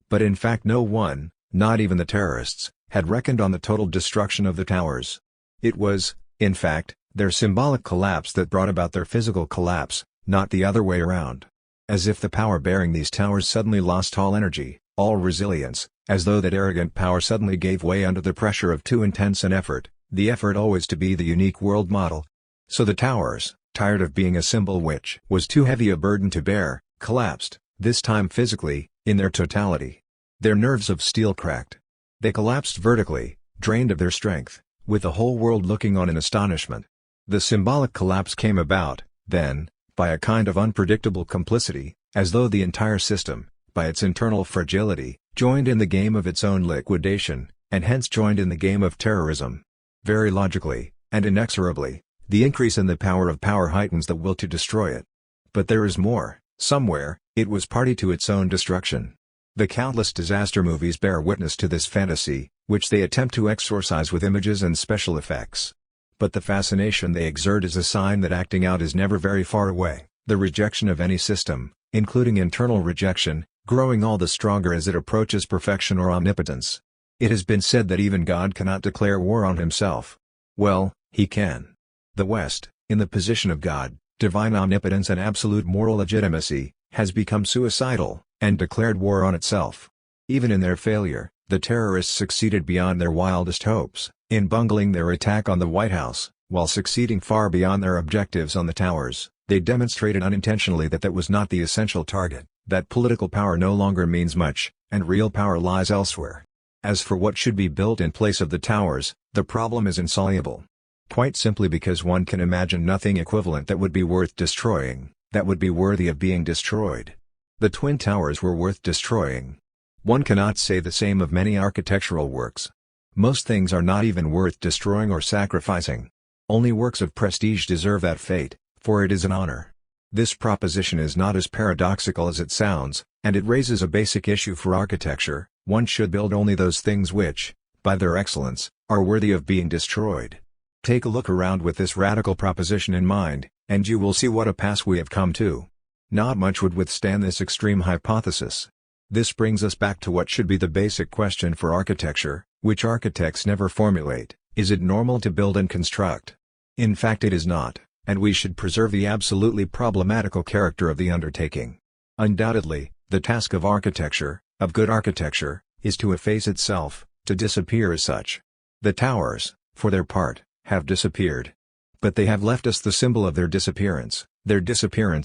But in fact no one, not even the terrorists, had reckoned on the total destruction of the towers. It was, in fact, their symbolic collapse that brought about their physical collapse, not the other way around. As if the power bearing these towers suddenly lost all energy, all resilience, as though that arrogant power suddenly gave way under the pressure of too intense an effort, the effort always to be the unique world model. So the towers, tired of being a symbol which was too heavy a burden to bear, collapsed, this time physically, in their totality. Their nerves of steel cracked. They collapsed vertically, drained of their strength, with the whole world looking on in astonishment. The symbolic collapse came about, then, by a kind of unpredictable complicity, as though the entire system, by its internal fragility, joined in the game of its own liquidation, and hence joined in the game of terrorism. Very logically, and inexorably, the increase in the power of power heightens the will to destroy it. But there is more. Somewhere, it was party to its own destruction. The countless disaster movies bear witness to this fantasy, which they attempt to exorcise with images and special effects. But the fascination they exert is a sign that acting out is never very far away, the rejection of any system, including internal rejection, growing all the stronger as it approaches perfection or omnipotence. It has been said that even God cannot declare war on himself. Well, he can. The West, in the position of God, divine omnipotence and absolute moral legitimacy, has become suicidal, and declared war on itself. Even in their failure, the terrorists succeeded beyond their wildest hopes, in bungling their attack on the White House, while succeeding far beyond their objectives on the towers. They demonstrated unintentionally that that was not the essential target, that political power no longer means much, and real power lies elsewhere. As for what should be built in place of the towers, the problem is insoluble. Quite simply because one can imagine nothing equivalent that would be worth destroying, that would be worthy of being destroyed. The Twin Towers were worth destroying. One cannot say the same of many architectural works. Most things are not even worth destroying or sacrificing. Only works of prestige deserve that fate, for it is an honor. This proposition is not as paradoxical as it sounds, and it raises a basic issue for architecture. One should build only those things which, by their excellence, are worthy of being destroyed. Take a look around with this radical proposition in mind, and you will see what a pass we have come to. Not much would withstand this extreme hypothesis. This brings us back to what should be the basic question for architecture, which architects never formulate: is it normal to build and construct? In fact it is not, and we should preserve the absolutely problematical character of the undertaking. Undoubtedly, the task of architecture, of good architecture, is to efface itself, to disappear as such. The towers, for their part, have disappeared. But they have left us the symbol of their disappearance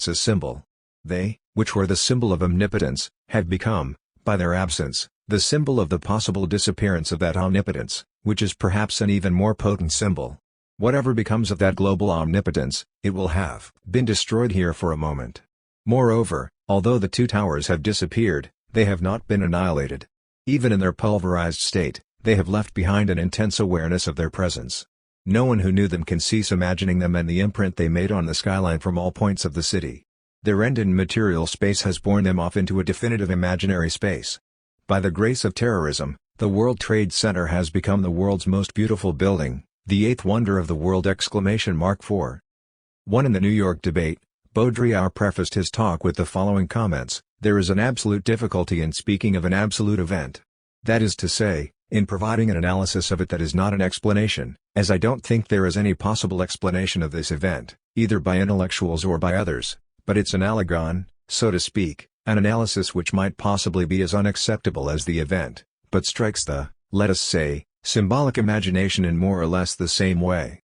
as symbol. They, which were the symbol of omnipotence, have become, by their absence, the symbol of the possible disappearance of that omnipotence, which is perhaps an even more potent symbol. Whatever becomes of that global omnipotence, it will have been destroyed here for a moment. Moreover, although the two towers have disappeared, they have not been annihilated. Even in their pulverized state, they have left behind an intense awareness of their presence. No one who knew them can cease imagining them and the imprint they made on the skyline from all points of the city. Their end in material space has borne them off into a definitive imaginary space. By the grace of terrorism, the World Trade Center has become the world's most beautiful building, the eighth wonder of the world! 4. In the New York debate, Baudrillard prefaced his talk with the following comments: "There is an absolute difficulty in speaking of an absolute event. That is to say, in providing an analysis of it that is not an explanation, as I don't think there is any possible explanation of this event, either by intellectuals or by others, but it's an allegon, so to speak, an analysis which might possibly be as unacceptable as the event, but strikes the, let us say, symbolic imagination in more or less the same way."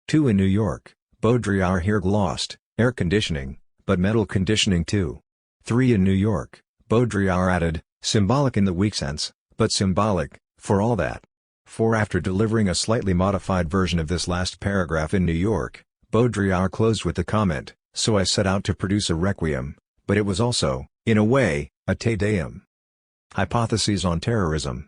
2. In New York, Baudrillard here glossed air conditioning, but metal conditioning too. 3. In New York, Baudrillard added, symbolic in the weak sense, but symbolic, for all that. 4. After delivering a slightly modified version of this last paragraph in New York, Baudrillard closed with the comment, "So I set out to produce a requiem, but it was also, in a way, a Te Deum." Hypotheses on terrorism.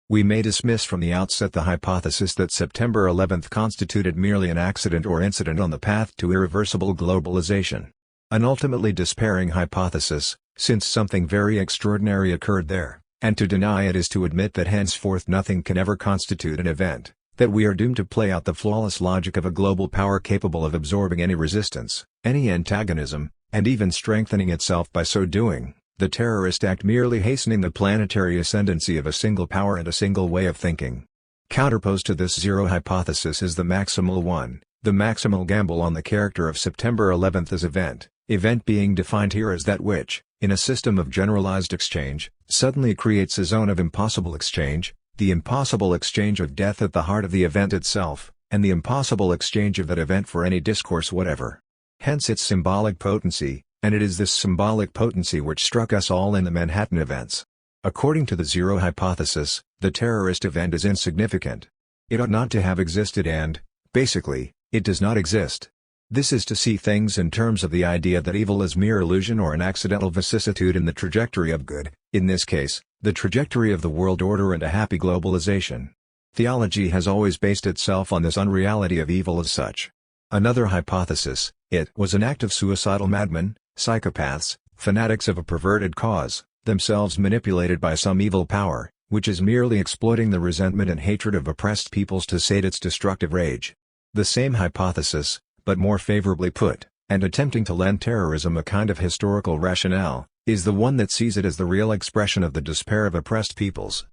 We may dismiss from the outset the hypothesis that September 11 constituted merely an accident or incident on the path to irreversible globalization. An ultimately despairing hypothesis, since something very extraordinary occurred there. And to deny it is to admit that henceforth nothing can ever constitute an event, that we are doomed to play out the flawless logic of a global power capable of absorbing any resistance, any antagonism, and even strengthening itself by so doing, the terrorist act merely hastening the planetary ascendancy of a single power and a single way of thinking. Counterposed to this zero hypothesis is the maximal one, the maximal gamble on the character of September 11th as event being defined here as that which, in a system of generalized exchange, suddenly creates a zone of impossible exchange, the impossible exchange of death at the heart of the event itself, and the impossible exchange of that event for any discourse whatever. Hence its symbolic potency, and it is this symbolic potency which struck us all in the Manhattan events. According to the zero hypothesis, the terrorist event is insignificant. It ought not to have existed and, basically, it does not exist. This is to see things in terms of the idea that evil is mere illusion or an accidental vicissitude in the trajectory of good, in this case, the trajectory of the world order and a happy globalization. Theology has always based itself on this unreality of evil as such. Another hypothesis, it was an act of suicidal madmen, psychopaths, fanatics of a perverted cause, themselves manipulated by some evil power, which is merely exploiting the resentment and hatred of oppressed peoples to sate its destructive rage. The same hypothesis, but more favorably put, and attempting to lend terrorism a kind of historical rationale, is the one that sees it as the real expression of the despair of oppressed peoples.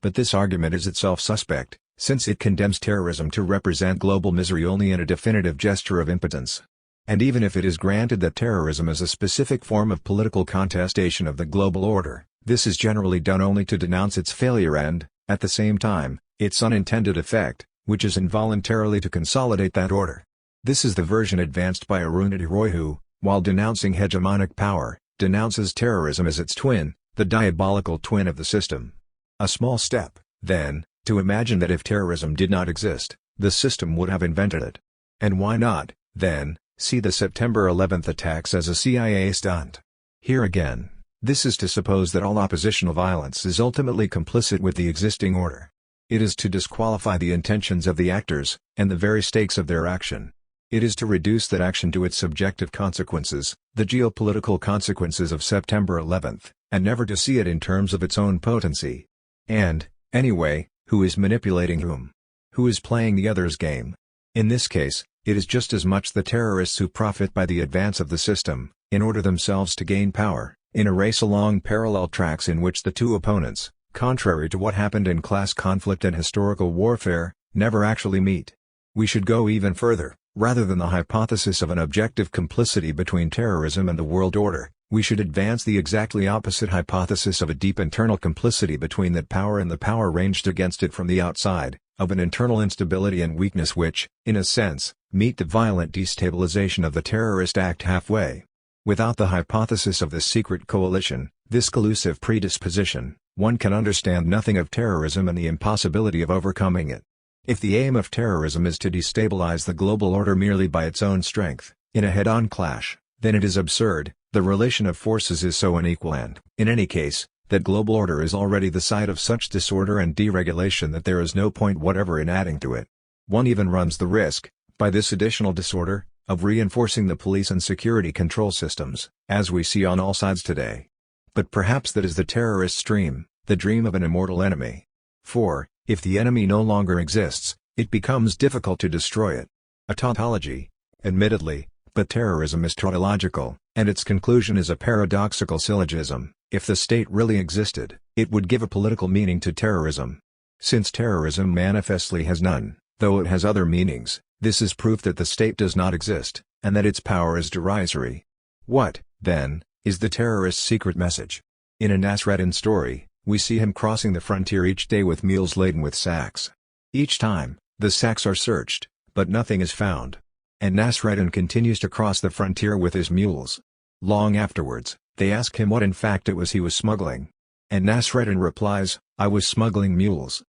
But this argument is itself suspect, since it condemns terrorism to represent global misery only in a definitive gesture of impotence. And even if it is granted that terrorism is a specific form of political contestation of the global order, this is generally done only to denounce its failure and, at the same time, its unintended effect, which is involuntarily to consolidate that order. This is the version advanced by Arundhati Roy who, while denouncing hegemonic power, denounces terrorism as its twin, the diabolical twin of the system. A small step, then, to imagine that if terrorism did not exist, the system would have invented it. And why not, then, see the September 11th attacks as a CIA stunt? Here again, this is to suppose that all oppositional violence is ultimately complicit with the existing order. It is to disqualify the intentions of the actors, and the very stakes of their action. It is to reduce that action to its subjective consequences, the geopolitical consequences of September 11th, and never to see it in terms of its own potency. And, anyway, who is manipulating whom? Who is playing the other's game? In this case, it is just as much the terrorists who profit by the advance of the system, in order themselves to gain power, in a race along parallel tracks in which the two opponents, contrary to what happened in class conflict and historical warfare, never actually meet. We should go even further. Rather than the hypothesis of an objective complicity between terrorism and the world order, we should advance the exactly opposite hypothesis of a deep internal complicity between that power and the power ranged against it from the outside, of an internal instability and weakness which, in a sense, meet the violent destabilization of the terrorist act halfway. Without the hypothesis of this secret coalition, this collusive predisposition, one can understand nothing of terrorism and the impossibility of overcoming it. If the aim of terrorism is to destabilize the global order merely by its own strength, in a head-on clash, then it is absurd, the relation of forces is so unequal and, in any case, that global order is already the site of such disorder and deregulation that there is no point whatever in adding to it. One even runs the risk, by this additional disorder, of reinforcing the police and security control systems, as we see on all sides today. But perhaps that is the terrorist's dream, the dream of an immortal enemy. For, if the enemy no longer exists, it becomes difficult to destroy it. A tautology, admittedly, but terrorism is tautological, and its conclusion is a paradoxical syllogism. If the state really existed, it would give a political meaning to terrorism. Since terrorism manifestly has none, though it has other meanings, this is proof that the state does not exist, and that its power is derisory. What, then, is the terrorist's secret message? In a Nasreddin story, we see him crossing the frontier each day with mules laden with sacks. Each time, the sacks are searched, but nothing is found. And Nasreddin continues to cross the frontier with his mules. Long afterwards, they ask him what in fact it was he was smuggling. And Nasreddin replies, "I was smuggling mules."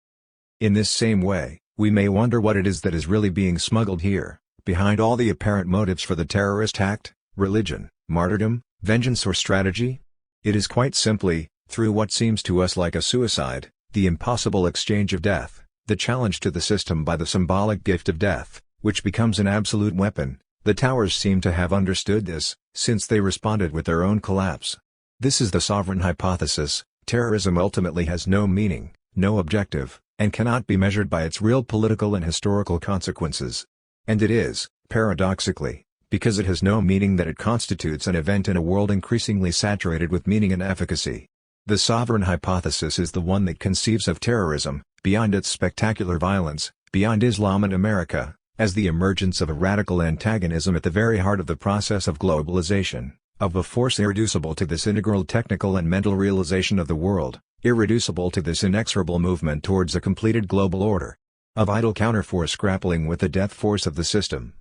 In this same way, we may wonder what it is that is really being smuggled here, behind all the apparent motives for the terrorist act: religion, martyrdom, vengeance or strategy. It is quite simply, through what seems to us like a suicide, the impossible exchange of death, the challenge to the system by the symbolic gift of death, which becomes an absolute weapon. The towers seem to have understood this, since they responded with their own collapse. This is the sovereign hypothesis: terrorism ultimately has no meaning, no objective, and cannot be measured by its real political and historical consequences. And it is, paradoxically, because it has no meaning that it constitutes an event in a world increasingly saturated with meaning and efficacy. The sovereign hypothesis is the one that conceives of terrorism, beyond its spectacular violence, beyond Islam and America, as the emergence of a radical antagonism at the very heart of the process of globalization, of a force irreducible to this integral technical and mental realization of the world, irreducible to this inexorable movement towards a completed global order, of idle counterforce grappling with the death force of the system.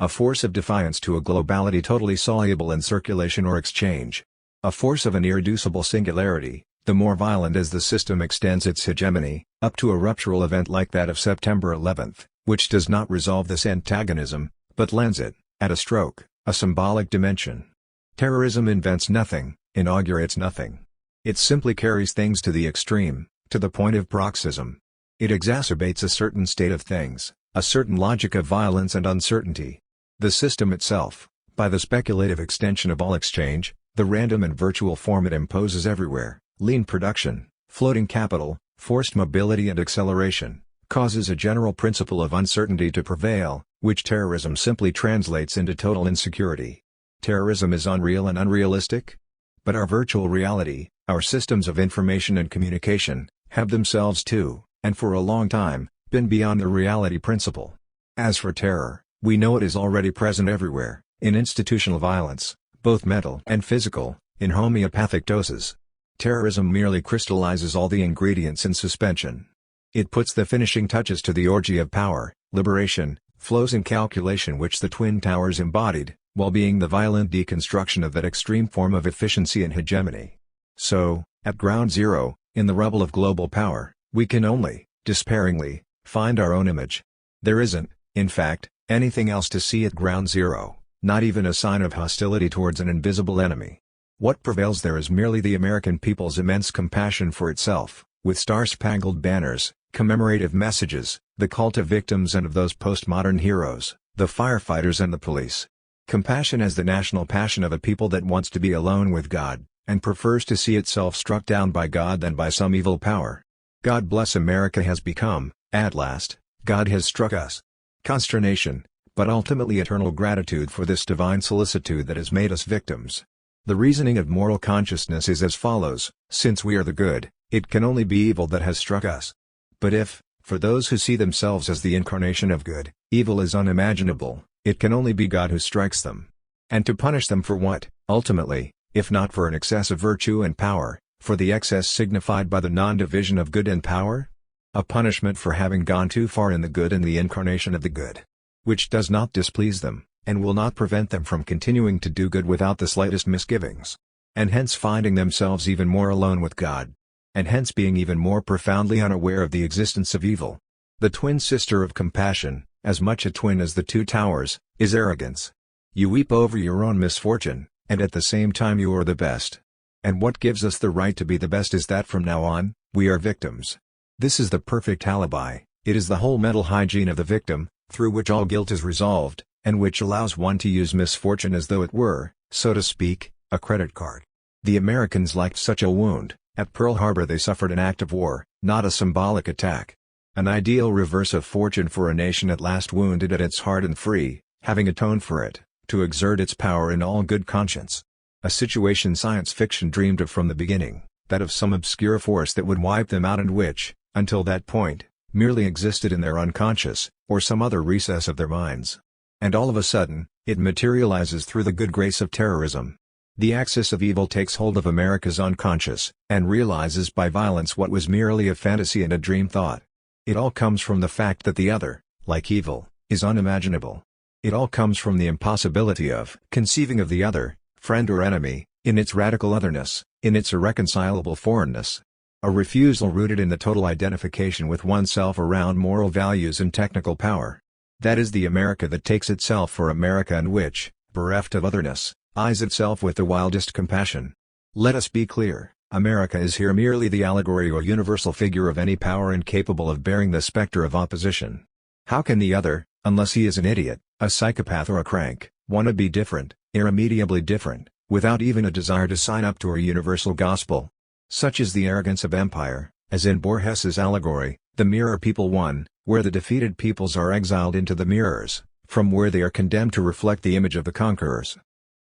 A force of defiance to a globality totally soluble in circulation or exchange. A force of an irreducible singularity, the more violent as the system extends its hegemony, up to a ruptural event like that of September 11, which does not resolve this antagonism, but lends it, at a stroke, a symbolic dimension. Terrorism invents nothing, inaugurates nothing. It simply carries things to the extreme, to the point of paroxysm. It exacerbates a certain state of things, a certain logic of violence and uncertainty. The system itself, by the speculative extension of all exchange, the random and virtual form it imposes everywhere, lean production, floating capital, forced mobility and acceleration, causes a general principle of uncertainty to prevail, which terrorism simply translates into total insecurity. Terrorism is unreal and unrealistic? But our virtual reality, our systems of information and communication, have themselves too, and for a long time, been beyond the reality principle. As for terror, we know it is already present everywhere, in institutional violence, both mental and physical, in homeopathic doses. Terrorism merely crystallizes all the ingredients in suspension. It puts the finishing touches to the orgy of power, liberation, flows and calculation which the Twin Towers embodied, while being the violent deconstruction of that extreme form of efficiency and hegemony. So, at ground zero, in the rubble of global power, we can only, despairingly, find our own image. There isn't, in fact, anything else to see at ground zero, not even a sign of hostility towards an invisible enemy. What prevails there is merely the American people's immense compassion for itself, with star-spangled banners, commemorative messages, the cult of victims and of those postmodern heroes, the firefighters and the police. Compassion as the national passion of a people that wants to be alone with God, and prefers to see itself struck down by God than by some evil power. God bless America has become, at last, God has struck us. Consternation, but ultimately eternal gratitude for this divine solicitude that has made us victims. The reasoning of moral consciousness is as follows: since we are the good, it can only be evil that has struck us. But if, for those who see themselves as the incarnation of good, evil is unimaginable, it can only be God who strikes them. And to punish them for what, ultimately, if not for an excess of virtue and power, for the excess signified by the non-division of good and power? A punishment for having gone too far in the good and the incarnation of the good. Which does not displease them, and will not prevent them from continuing to do good without the slightest misgivings. And hence finding themselves even more alone with God. And hence being even more profoundly unaware of the existence of evil. The twin sister of compassion, as much a twin as the two towers, is arrogance. You weep over your own misfortune, and at the same time you are the best. And what gives us the right to be the best is that from now on, we are victims. This is the perfect alibi, it is the whole mental hygiene of the victim, through which all guilt is resolved, and which allows one to use misfortune as though it were, so to speak, a credit card. The Americans liked such a wound. At Pearl Harbor they suffered an act of war, not a symbolic attack. An ideal reverse of fortune for a nation at last wounded at its heart and free, having atoned for it, to exert its power in all good conscience. A situation science fiction dreamed of from the beginning, that of some obscure force that would wipe them out and which, until that point, merely existed in their unconscious, or some other recess of their minds. And all of a sudden, it materializes through the good grace of terrorism. The axis of evil takes hold of America's unconscious, and realizes by violence what was merely a fantasy and a dream thought. It all comes from the fact that the other, like evil, is unimaginable. It all comes from the impossibility of conceiving of the other, friend or enemy, in its radical otherness, in its irreconcilable foreignness. A refusal rooted in the total identification with oneself around moral values and technical power. That is the America that takes itself for America and which, bereft of otherness, eyes itself with the wildest compassion. Let us be clear, America is here merely the allegory or universal figure of any power incapable of bearing the specter of opposition. How can the other, unless he is an idiot, a psychopath or a crank, want to be different, irremediably different, without even a desire to sign up to a universal gospel? Such is the arrogance of empire, as in Borges's allegory, The Mirror People 1, where the defeated peoples are exiled into the mirrors, from where they are condemned to reflect the image of the conquerors.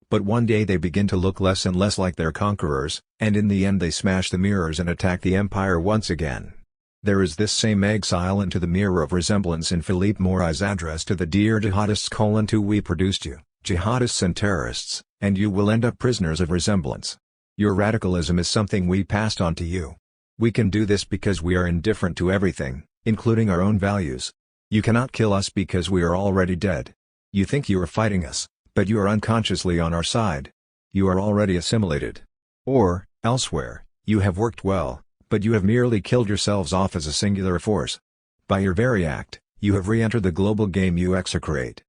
But one day they begin to look less and less like their conquerors, and in the end they smash the mirrors and attack the empire once again. There is this same exile into the mirror of resemblance in Philippe Morai's address to the Dear Jihadists: "To we produced you, jihadists and terrorists, and you will end up prisoners of resemblance. Your radicalism is something we passed on to you. We can do this because we are indifferent to everything, including our own values. You cannot kill us because we are already dead. You think you are fighting us, but you are unconsciously on our side. You are already assimilated. Or, elsewhere, you have worked well, but you have merely killed yourselves off as a singular force. By your very act, you have re-entered the global game you execrate."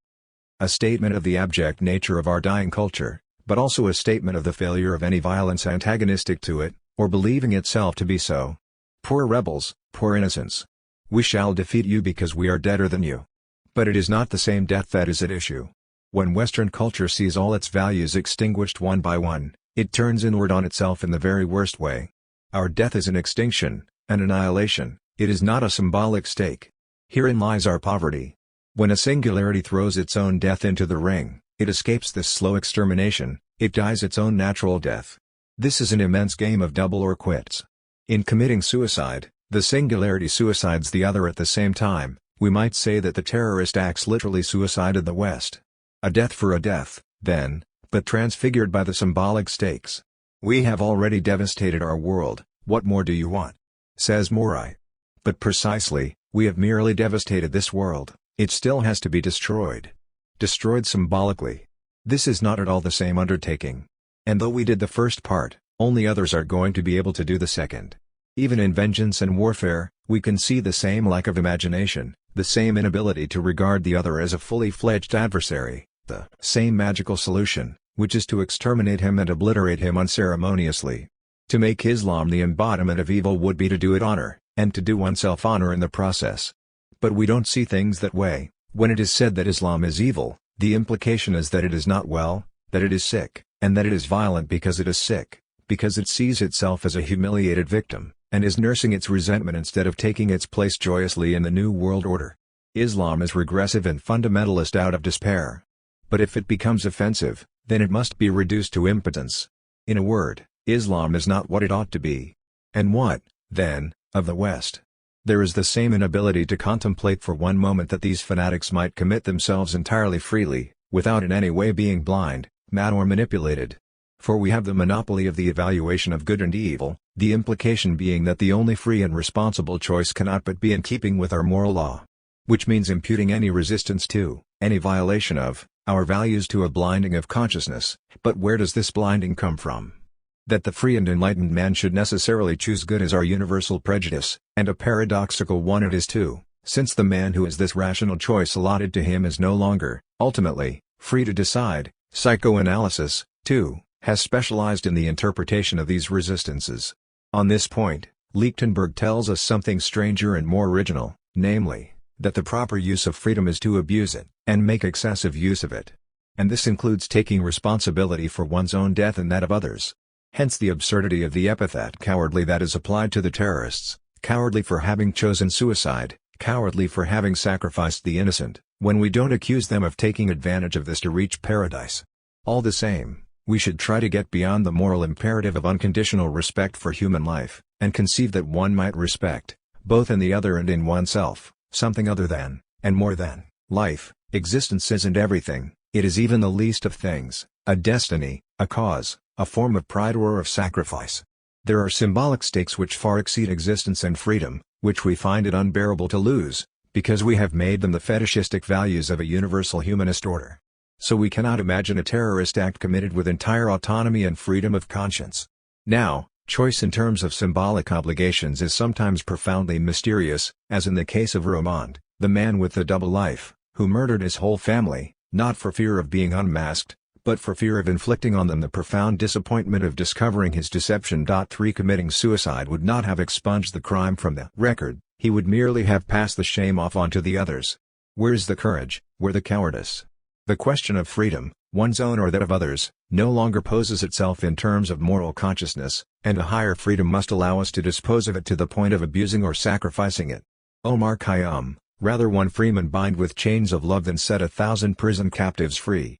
A statement of the abject nature of our dying culture, but also a statement of the failure of any violence antagonistic to it, or believing itself to be so. Poor rebels, poor innocents. We shall defeat you because we are deader than you. But it is not the same death that is at issue. When Western culture sees all its values extinguished one by one, it turns inward on itself in the very worst way. Our death is an extinction, an annihilation, it is not a symbolic stake. Herein lies our poverty. When a singularity throws its own death into the ring, it escapes this slow extermination, it dies its own natural death. This is an immense game of double or quits. In committing suicide, the singularity suicides the other at the same time. We might say that the terrorist acts literally suicided the West. A death for a death, then, but transfigured by the symbolic stakes. "We have already devastated our world, what more do you want?" says Morai. But precisely, we have merely devastated this world, it still has to be destroyed. Destroyed symbolically. This is not at all the same undertaking. And though we did the first part, only others are going to be able to do the second. Even in vengeance and warfare, we can see the same lack of imagination, the same inability to regard the other as a fully fledged adversary, the same magical solution, which is to exterminate him and obliterate him unceremoniously. To make Islam the embodiment of evil would be to do it honor, and to do oneself honor in the process. But we don't see things that way. When it is said that Islam is evil, the implication is that it is not well, that it is sick, and that it is violent because it is sick, because it sees itself as a humiliated victim, and is nursing its resentment instead of taking its place joyously in the new world order. Islam is regressive and fundamentalist out of despair. But if it becomes offensive, then it must be reduced to impotence. In a word, Islam is not what it ought to be. And what, then, of the West? There is the same inability to contemplate for one moment that these fanatics might commit themselves entirely freely, without in any way being blind, mad or manipulated. For we have the monopoly of the evaluation of good and evil, the implication being that the only free and responsible choice cannot but be in keeping with our moral law. Which means imputing any resistance to, any violation of, our values to a blinding of consciousness. But where does this blinding come from? That the free and enlightened man should necessarily choose good is our universal prejudice, and a paradoxical one it is too, since the man who has this rational choice allotted to him is no longer, ultimately, free to decide. Psychoanalysis, too, has specialized in the interpretation of these resistances. On this point, Lichtenberg tells us something stranger and more original, namely, that the proper use of freedom is to abuse it, and make excessive use of it. And this includes taking responsibility for one's own death and that of others. Hence the absurdity of the epithet cowardly that is applied to the terrorists, cowardly for having chosen suicide, cowardly for having sacrificed the innocent, when we don't accuse them of taking advantage of this to reach paradise. All the same, we should try to get beyond the moral imperative of unconditional respect for human life, and conceive that one might respect, both in the other and in oneself, something other than, and more than, life. Existence isn't everything, it is even the least of things, a destiny, a cause, a form of pride or of sacrifice. There are symbolic stakes which far exceed existence and freedom, which we find it unbearable to lose, because we have made them the fetishistic values of a universal humanist order. So we cannot imagine a terrorist act committed with entire autonomy and freedom of conscience. Now, choice in terms of symbolic obligations is sometimes profoundly mysterious, as in the case of Romand, the man with the double life, who murdered his whole family, not for fear of being unmasked, but for fear of inflicting on them the profound disappointment of discovering his deception. 3 Committing suicide would not have expunged the crime from the record, he would merely have passed the shame off onto the others. Where's the courage, where the cowardice? The question of freedom, one's own or that of others, no longer poses itself in terms of moral consciousness, and a higher freedom must allow us to dispose of it to the point of abusing or sacrificing it. Omar Khayyam, Rather one freeman bind with chains of love than set 1,000 prison captives free.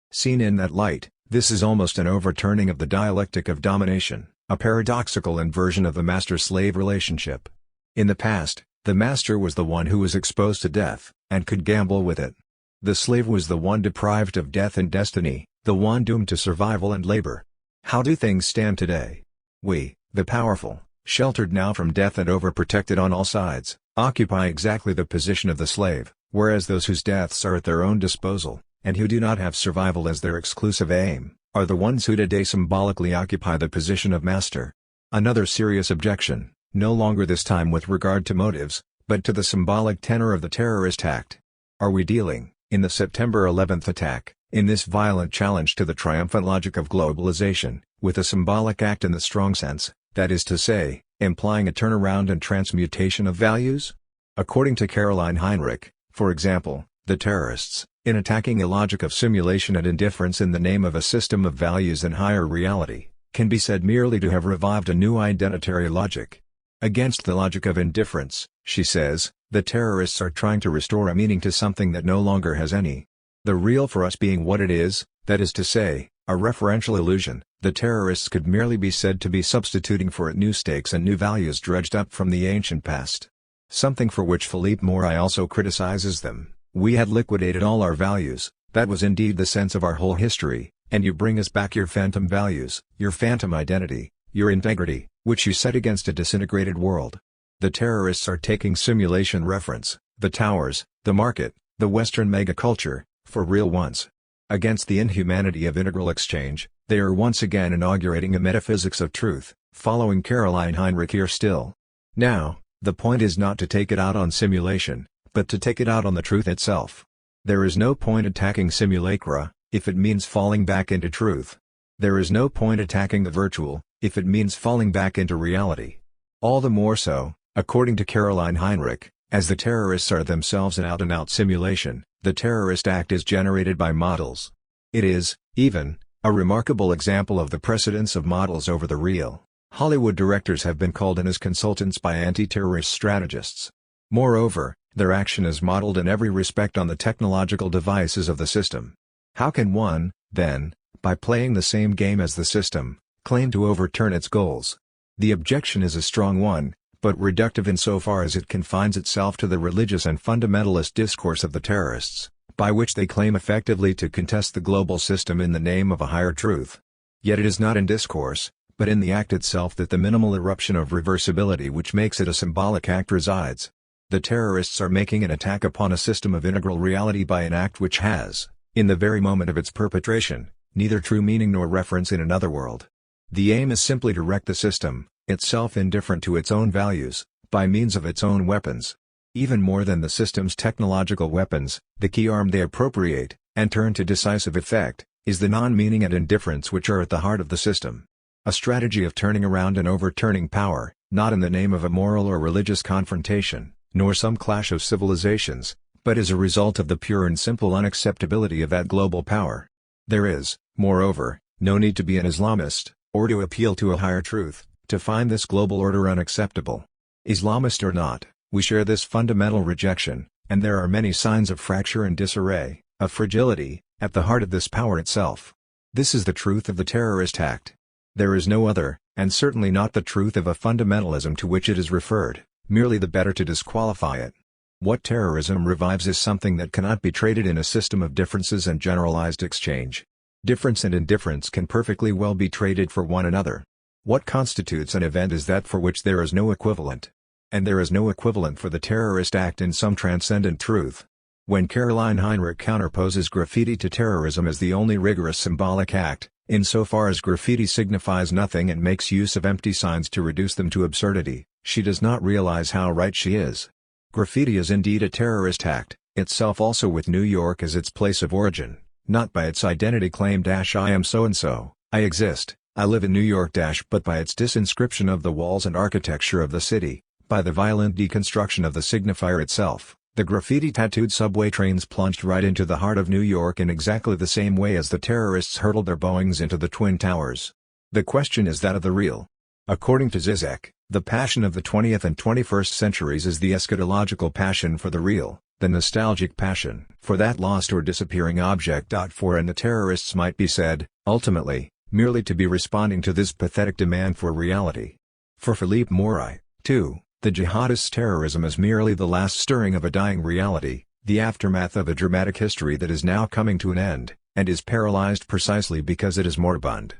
Seen in that light, this is almost an overturning of the dialectic of domination, a paradoxical inversion of the master-slave relationship. In the past, the master was the one who was exposed to death, and could gamble with it. The slave was the one deprived of death and destiny, the one doomed to survival and labor. How do things stand today? We, the powerful, sheltered now from death and overprotected on all sides, occupy exactly the position of the slave, whereas those whose deaths are at their own disposal, and who do not have survival as their exclusive aim, are the ones who today symbolically occupy the position of master. Another serious objection, no longer this time with regard to motives, but to the symbolic tenor of the terrorist act. Are we dealing, in the September 11th attack, in this violent challenge to the triumphant logic of globalization, with a symbolic act in the strong sense, that is to say, implying a turnaround and transmutation of values? According to Caroline Heinrich, for example, the terrorists, in attacking a logic of simulation and indifference in the name of a system of values and higher reality, can be said merely to have revived a new identitary logic. Against the logic of indifference, she says, the terrorists are trying to restore a meaning to something that no longer has any. The real for us being what it is, that is to say, a referential illusion, the terrorists could merely be said to be substituting for it new stakes and new values dredged up from the ancient past. Something for which Philippe Morey also criticizes them. We had liquidated all our values, that was indeed the sense of our whole history, and you bring us back your phantom values, your phantom identity, your integrity, which you set against a disintegrated world. The terrorists are taking simulation reference, the towers, the market, the Western megaculture, for real once. Against the inhumanity of integral exchange, they are once again inaugurating a metaphysics of truth, following Caroline Heinrich here still. Now, the point is not to take it out on simulation, but to take it out on the truth itself. There is no point attacking simulacra, if it means falling back into truth. There is no point attacking the virtual, if it means falling back into reality. All the more so, according to Caroline Heinrich, as the terrorists are themselves an out-and-out simulation, the terrorist act is generated by models. It is, even, a remarkable example of the precedence of models over the real. Hollywood directors have been called in as consultants by anti-terrorist strategists. Moreover, their action is modeled in every respect on the technological devices of the system. How can one, then, by playing the same game as the system, claim to overturn its goals? The objection is a strong one, but reductive insofar as it confines itself to the religious and fundamentalist discourse of the terrorists, by which they claim effectively to contest the global system in the name of a higher truth. Yet it is not in discourse, but in the act itself that the minimal eruption of reversibility which makes it a symbolic act resides. The terrorists are making an attack upon a system of integral reality by an act which has, in the very moment of its perpetration, neither true meaning nor reference in another world. The aim is simply to wreck the system, itself indifferent to its own values, by means of its own weapons. Even more than the system's technological weapons, the key arm they appropriate, and turn to decisive effect, is the non-meaning and indifference which are at the heart of the system. A strategy of turning around and overturning power, not in the name of a moral or religious confrontation, nor some clash of civilizations, but as a result of the pure and simple unacceptability of that global power. There is, moreover, no need to be an Islamist, or to appeal to a higher truth, to find this global order unacceptable. Islamist or not, we share this fundamental rejection, and there are many signs of fracture and disarray, of fragility, at the heart of this power itself. This is the truth of the terrorist act. There is no other, and certainly not the truth of a fundamentalism to which it is referred, merely the better to disqualify it. What terrorism revives is something that cannot be traded in a system of differences and generalized exchange. Difference and indifference can perfectly well be traded for one another. What constitutes an event is that for which there is no equivalent. And there is no equivalent for the terrorist act in some transcendent truth. When Caroline Heinrich counterposes graffiti to terrorism as the only rigorous symbolic act, insofar as graffiti signifies nothing and makes use of empty signs to reduce them to absurdity, she does not realize how right she is. Graffiti is indeed a terrorist act, itself also with New York as its place of origin, not by its identity claim "I am so-and-so, I exist, I live in New York" but by its disinscription of the walls and architecture of the city, by the violent deconstruction of the signifier itself. The graffiti-tattooed subway trains plunged right into the heart of New York in exactly the same way as the terrorists hurtled their Boeings into the Twin Towers. The question is that of the real. According to Zizek, the passion of the 20th and 21st centuries is the eschatological passion for the real, the nostalgic passion for that lost or disappearing object. And the terrorists might be said, ultimately, merely to be responding to this pathetic demand for reality. For Philippe Maury, too, the jihadist's terrorism is merely the last stirring of a dying reality, the aftermath of a dramatic history that is now coming to an end, and is paralyzed precisely because it is moribund.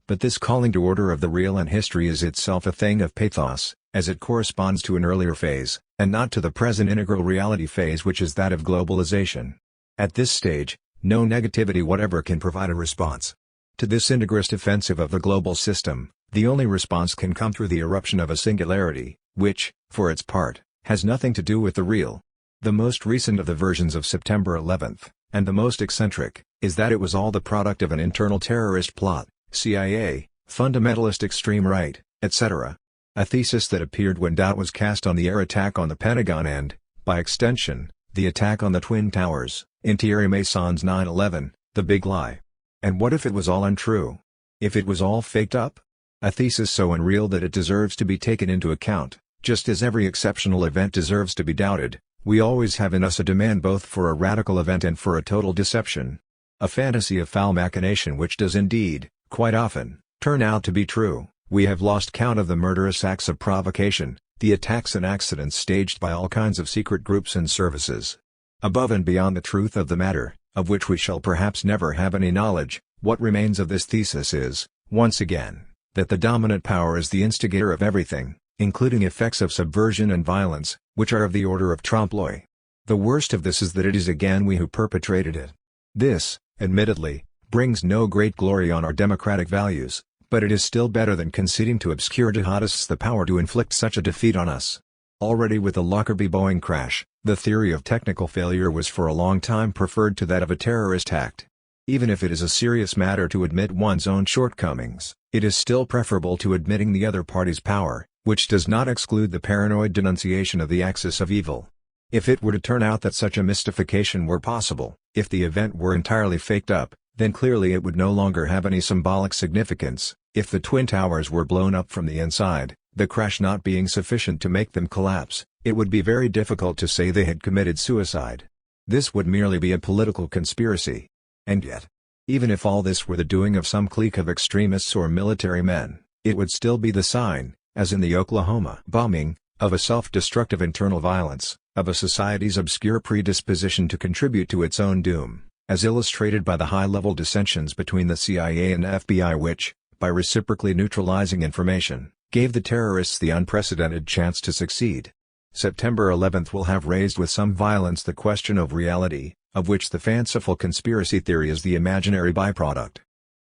But this calling to order of the real and history is itself a thing of pathos, as it corresponds to an earlier phase, and not to the present integral reality phase, which is that of globalization. At this stage, no negativity whatever can provide a response. To this integrist offensive of the global system, the only response can come through the eruption of a singularity, which, for its part, has nothing to do with the real. The most recent of the versions of September 11th, and the most eccentric, is that it was all the product of an internal terrorist plot, CIA, fundamentalist extreme right, etc. A thesis that appeared when doubt was cast on the air attack on the Pentagon and, by extension, the attack on the Twin Towers, in Thierry Mason's 9/11, the big lie. And what if it was all untrue? If it was all faked up? A thesis so unreal that it deserves to be taken into account, just as every exceptional event deserves to be doubted. We always have in us a demand both for a radical event and for a total deception. A fantasy of foul machination which does indeed, quite often, turn out to be true. We have lost count of the murderous acts of provocation, the attacks and accidents staged by all kinds of secret groups and services. Above and beyond the truth of the matter, of which we shall perhaps never have any knowledge, what remains of this thesis is, once again, that the dominant power is the instigator of everything, including effects of subversion and violence, which are of the order of trompe-l'oeil. The worst of this is that it is again we who perpetrated it. This, admittedly, brings no great glory on our democratic values, but it is still better than conceding to obscure jihadists the power to inflict such a defeat on us. Already with the Lockerbie-Boeing crash, the theory of technical failure was for a long time preferred to that of a terrorist act. Even if it is a serious matter to admit one's own shortcomings, it is still preferable to admitting the other party's power, which does not exclude the paranoid denunciation of the axis of evil. If it were to turn out that such a mystification were possible, if the event were entirely faked up, then clearly it would no longer have any symbolic significance. If the Twin Towers were blown up from the inside, the crash not being sufficient to make them collapse, it would be very difficult to say they had committed suicide. This would merely be a political conspiracy. And yet, even if all this were the doing of some clique of extremists or military men, it would still be the sign, as in the Oklahoma bombing, of a self-destructive internal violence, of a society's obscure predisposition to contribute to its own doom, as illustrated by the high-level dissensions between the CIA and FBI which, by reciprocally neutralizing information, gave the terrorists the unprecedented chance to succeed. September 11th will have raised with some violence the question of reality, of which the fanciful conspiracy theory is the imaginary byproduct.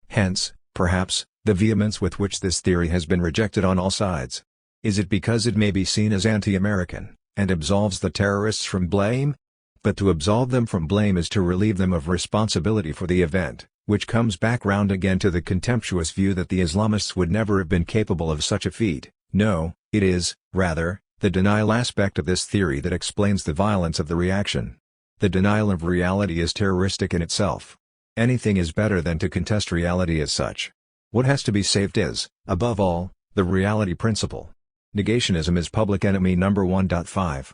Hence, perhaps, the vehemence with which this theory has been rejected on all sides. Is it because it may be seen as anti-American, and absolves the terrorists from blame? But to absolve them from blame is to relieve them of responsibility for the event, which comes back round again to the contemptuous view that the Islamists would never have been capable of such a feat. No, it is, rather, the denial aspect of this theory that explains the violence of the reaction. The denial of reality is terroristic in itself. Anything is better than to contest reality as such. What has to be saved is, above all, the reality principle. Negationism is public enemy number 1.5.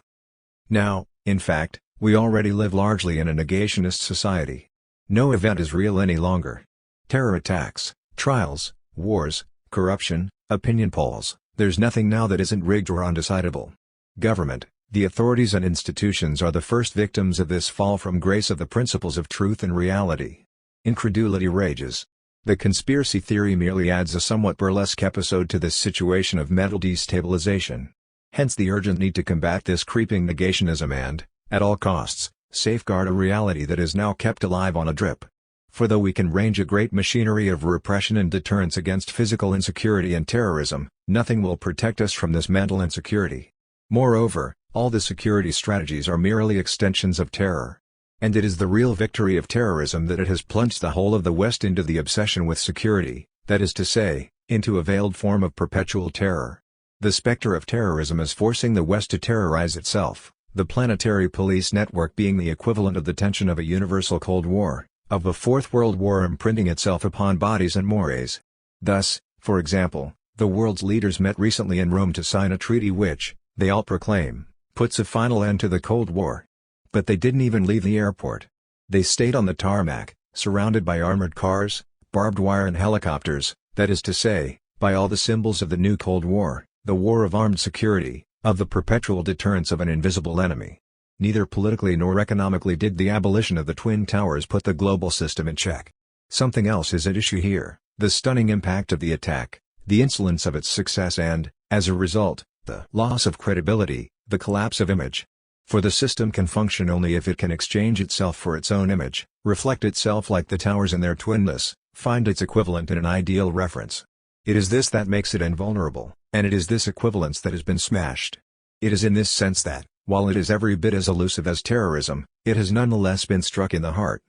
Now, in fact, we already live largely in a negationist society. No event is real any longer. Terror attacks, trials, wars, corruption, opinion polls, there's nothing now that isn't rigged or undecidable. Government, the authorities and institutions are the first victims of this fall from grace of the principles of truth and reality. Incredulity rages. The conspiracy theory merely adds a somewhat burlesque episode to this situation of mental destabilization. Hence the urgent need to combat this creeping negationism and, at all costs, safeguard a reality that is now kept alive on a drip. For though we can range a great machinery of repression and deterrence against physical insecurity and terrorism, nothing will protect us from this mental insecurity. Moreover, all the security strategies are merely extensions of terror. And it is the real victory of terrorism that it has plunged the whole of the West into the obsession with security, that is to say, into a veiled form of perpetual terror. The specter of terrorism is forcing the West to terrorize itself, the planetary police network being the equivalent of the tension of a universal Cold War, of a Fourth World War imprinting itself upon bodies and mores. Thus, for example, The world's leaders met recently in Rome to sign a treaty which, they all proclaim, puts a final end to the Cold War. But they didn't even leave the airport. They stayed on the tarmac, surrounded by armored cars, barbed wire and helicopters, that is to say, by all the symbols of the new Cold War, the war of armed security, of the perpetual deterrence of an invisible enemy. Neither politically nor economically did the abolition of the Twin Towers put the global system in check. Something else is at issue here: the stunning impact of the attack, the insolence of its success and, as a result, the loss of credibility, the collapse of image. For the system can function only if it can exchange itself for its own image, reflect itself like the towers in their twinness, find its equivalent in an ideal reference. It is this that makes it invulnerable, and it is this equivalence that has been smashed. It is in this sense that, while it is every bit as elusive as terrorism, it has nonetheless been struck in the heart.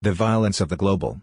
The violence of the global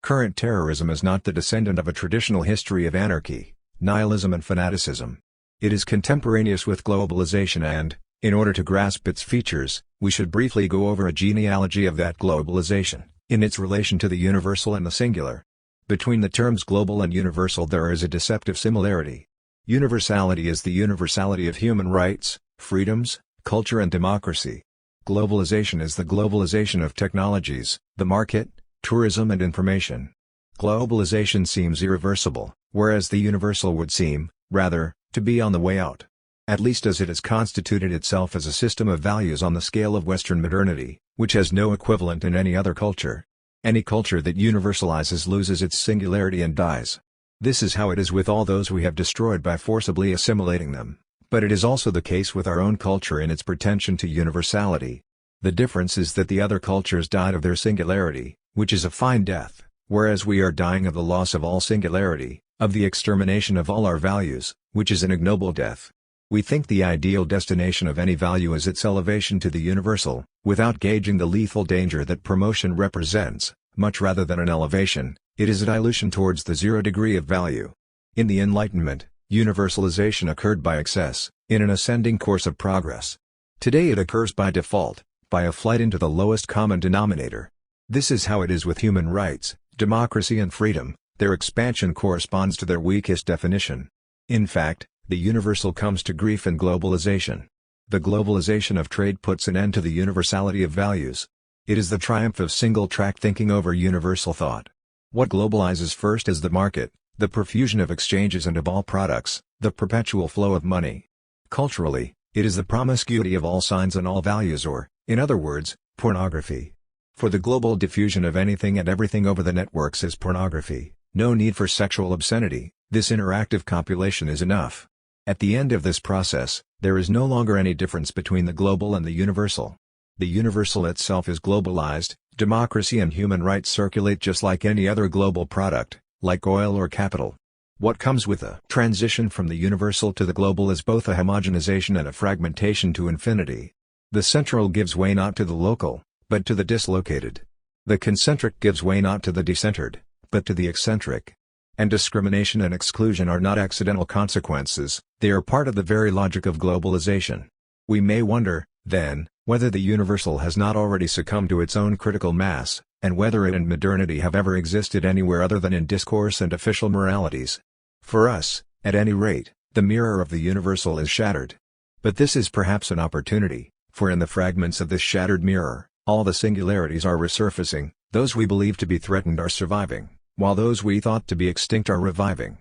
current terrorism is not the descendant of a traditional history of anarchy, nihilism and fanaticism. It is contemporaneous with globalization and, in order to grasp its features, we should briefly go over a genealogy of that globalization, in its relation to the universal and the singular. Between the terms global and universal there is a deceptive similarity. Universality is the universality of human rights, freedoms, culture and democracy. Globalization is the globalization of technologies, the market, tourism and information. Globalization seems irreversible, whereas the universal would seem, rather, to be on the way out. At least as it has constituted itself as a system of values on the scale of Western modernity, which has no equivalent in any other culture. Any culture that universalizes loses its singularity and dies. This is how it is with all those we have destroyed by forcibly assimilating them, but it is also the case with our own culture in its pretension to universality. The difference is that the other cultures died of their singularity, which is a fine death, whereas we are dying of the loss of all singularity, of the extermination of all our values, which is an ignoble death. We think the ideal destination of any value is its elevation to the universal, without gauging the lethal danger that promotion represents. Much rather than an elevation, it is a dilution towards the zero degree of value. In the Enlightenment, universalization occurred by excess, in an ascending course of progress. Today it occurs by default, by a flight into the lowest common denominator. This is how it is with human rights, democracy and freedom. Their expansion corresponds to their weakest definition. In fact, the universal comes to grief in globalization. The globalization of trade puts an end to the universality of values. It is the triumph of single-track thinking over universal thought. What globalizes first is the market, the profusion of exchanges and of all products, the perpetual flow of money. Culturally, it is the promiscuity of all signs and all values or, in other words, pornography. For the global diffusion of anything and everything over the networks is pornography. No need for sexual obscenity, this interactive copulation is enough. At the end of this process, there is no longer any difference between the global and the universal. The universal itself is globalized, democracy and human rights circulate just like any other global product, like oil or capital. What comes with the transition from the universal to the global is both a homogenization and a fragmentation to infinity. The central gives way not to the local, but to the dislocated. The concentric gives way not to the decentered, but to the eccentric. And discrimination and exclusion are not accidental consequences, they are part of the very logic of globalization. We may wonder, then, whether the universal has not already succumbed to its own critical mass, and whether it and modernity have ever existed anywhere other than in discourse and official moralities. For us, at any rate, the mirror of the universal is shattered. But this is perhaps an opportunity, for in the fragments of this shattered mirror, all the singularities are resurfacing, those we believe to be threatened are surviving, while those we thought to be extinct are reviving.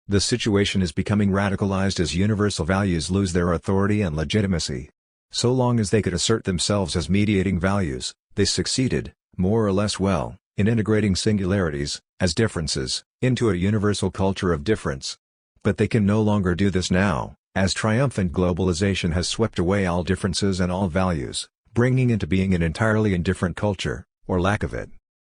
The situation is becoming radicalized as universal values lose their authority and legitimacy. So long as they could assert themselves as mediating values, they succeeded, more or less well, in integrating singularities, as differences, into a universal culture of difference. But they can no longer do this now, as triumphant globalization has swept away all differences and all values, bringing into being an entirely indifferent culture, or lack of it.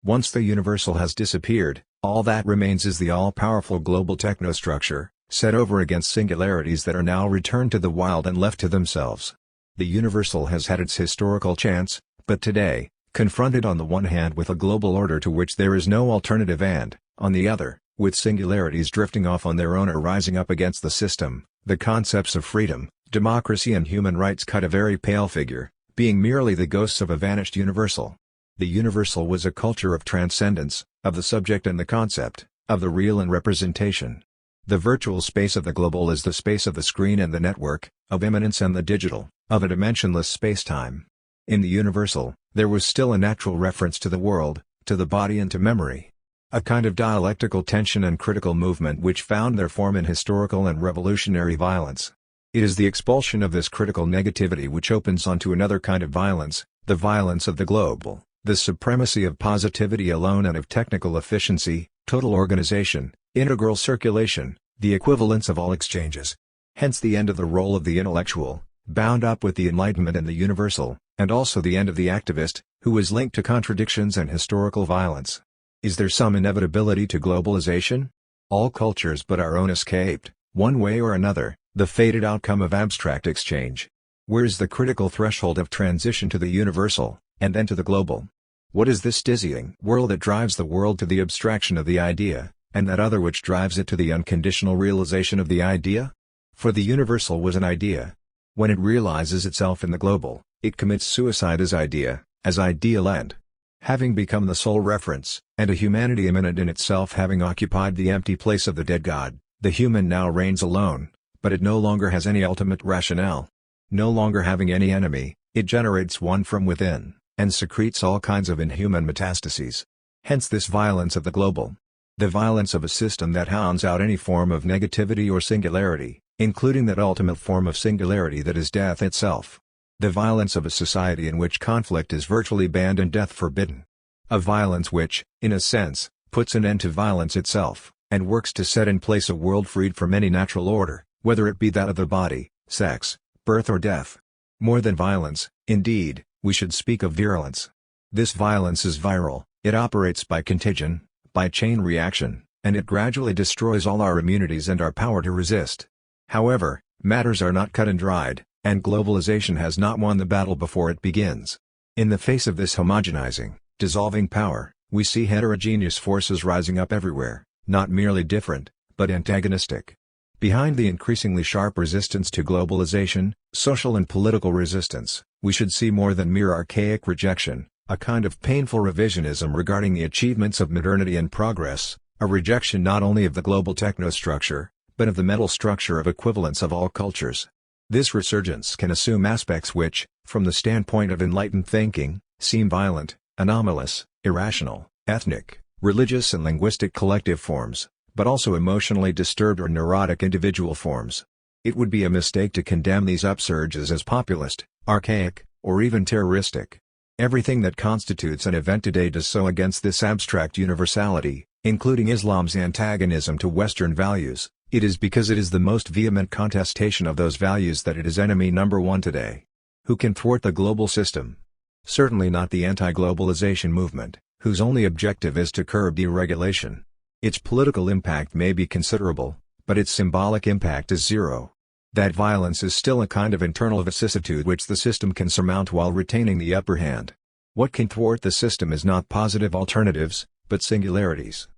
Once the universal has disappeared, all that remains is the all-powerful global technostructure, set over against singularities that are now returned to the wild and left to themselves. The universal has had its historical chance, but today, confronted on the one hand with a global order to which there is no alternative and, on the other, with singularities drifting off on their own or rising up against the system, the concepts of freedom, democracy and human rights cut a very pale figure, being merely the ghosts of a vanished universal. The universal was a culture of transcendence, of the subject and the concept, of the real and representation. The virtual space of the global is the space of the screen and the network, of immanence and the digital, of a dimensionless spacetime. In the universal, there was still a natural reference to the world, to the body and to memory. A kind of dialectical tension and critical movement which found their form in historical and revolutionary violence. It is the expulsion of this critical negativity which opens onto another kind of violence, the violence of the global, the supremacy of positivity alone and of technical efficiency, total organization, integral circulation, the equivalence of all exchanges. Hence the end of the role of the intellectual, bound up with the Enlightenment and the universal, and also the end of the activist, who is linked to contradictions and historical violence. Is there some inevitability to globalization? All cultures but our own escaped, one way or another, the fated outcome of abstract exchange. Where is the critical threshold of transition to the universal, and then to the global? What is this dizzying whirl that drives the world to the abstraction of the idea, and that other which drives it to the unconditional realization of the idea? For the universal was an idea. When it realizes itself in the global, it commits suicide as idea, as ideal end. Having become the sole reference, and a humanity immanent in itself having occupied the empty place of the dead God, the human now reigns alone, but it no longer has any ultimate rationale. No longer having any enemy, it generates one from within, and secretes all kinds of inhuman metastases. Hence this violence of the global. The violence of a system that hounds out any form of negativity or singularity, including that ultimate form of singularity that is death itself. The violence of a society in which conflict is virtually banned and death forbidden. A violence which, in a sense, puts an end to violence itself, and works to set in place a world freed from any natural order, whether it be that of the body, sex, birth or death. More than violence, indeed, we should speak of virulence. This violence is viral, it operates by contagion, by chain reaction, and it gradually destroys all our immunities and our power to resist. However, matters are not cut and dried, and globalization has not won the battle before it begins. In the face of this homogenizing, dissolving power, we see heterogeneous forces rising up everywhere, not merely different, but antagonistic. Behind the increasingly sharp resistance to globalization, social and political resistance, we should see more than mere archaic rejection, a kind of painful revisionism regarding the achievements of modernity and progress, a rejection not only of the global technostructure, but of the mental structure of equivalence of all cultures. This resurgence can assume aspects which, from the standpoint of enlightened thinking, seem violent, anomalous, irrational, ethnic, religious and linguistic collective forms, but also emotionally disturbed or neurotic individual forms. It would be a mistake to condemn these upsurges as populist, archaic, or even terroristic. Everything that constitutes an event today does so against this abstract universality, including Islam's antagonism to Western values. It is because it is the most vehement contestation of those values that it is enemy number one today. Who can thwart the global system? Certainly not the anti-globalization movement, whose only objective is to curb deregulation. Its political impact may be considerable, but its symbolic impact is zero. That violence is still a kind of internal vicissitude which the system can surmount while retaining the upper hand. What can thwart the system is not positive alternatives, but singularities.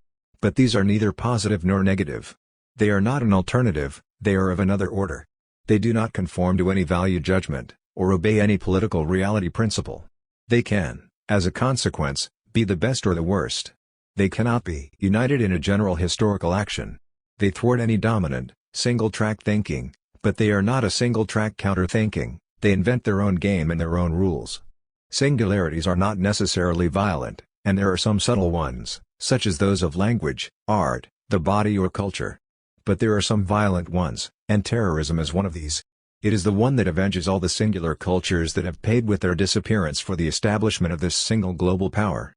But these are neither positive nor negative. They are not an alternative, they are of another order. They do not conform to any value judgment, or obey any political reality principle. They can, as a consequence, be the best or the worst. They cannot be united in a general historical action. They thwart any dominant, single-track thinking, but they are not a single-track counter-thinking, they invent their own game and their own rules. Singularities are not necessarily violent, and there are some subtle ones, such as those of language, art, the body or culture. But there are some violent ones, and terrorism is one of these. It is the one that avenges all the singular cultures that have paid with their disappearance for the establishment of this single global power.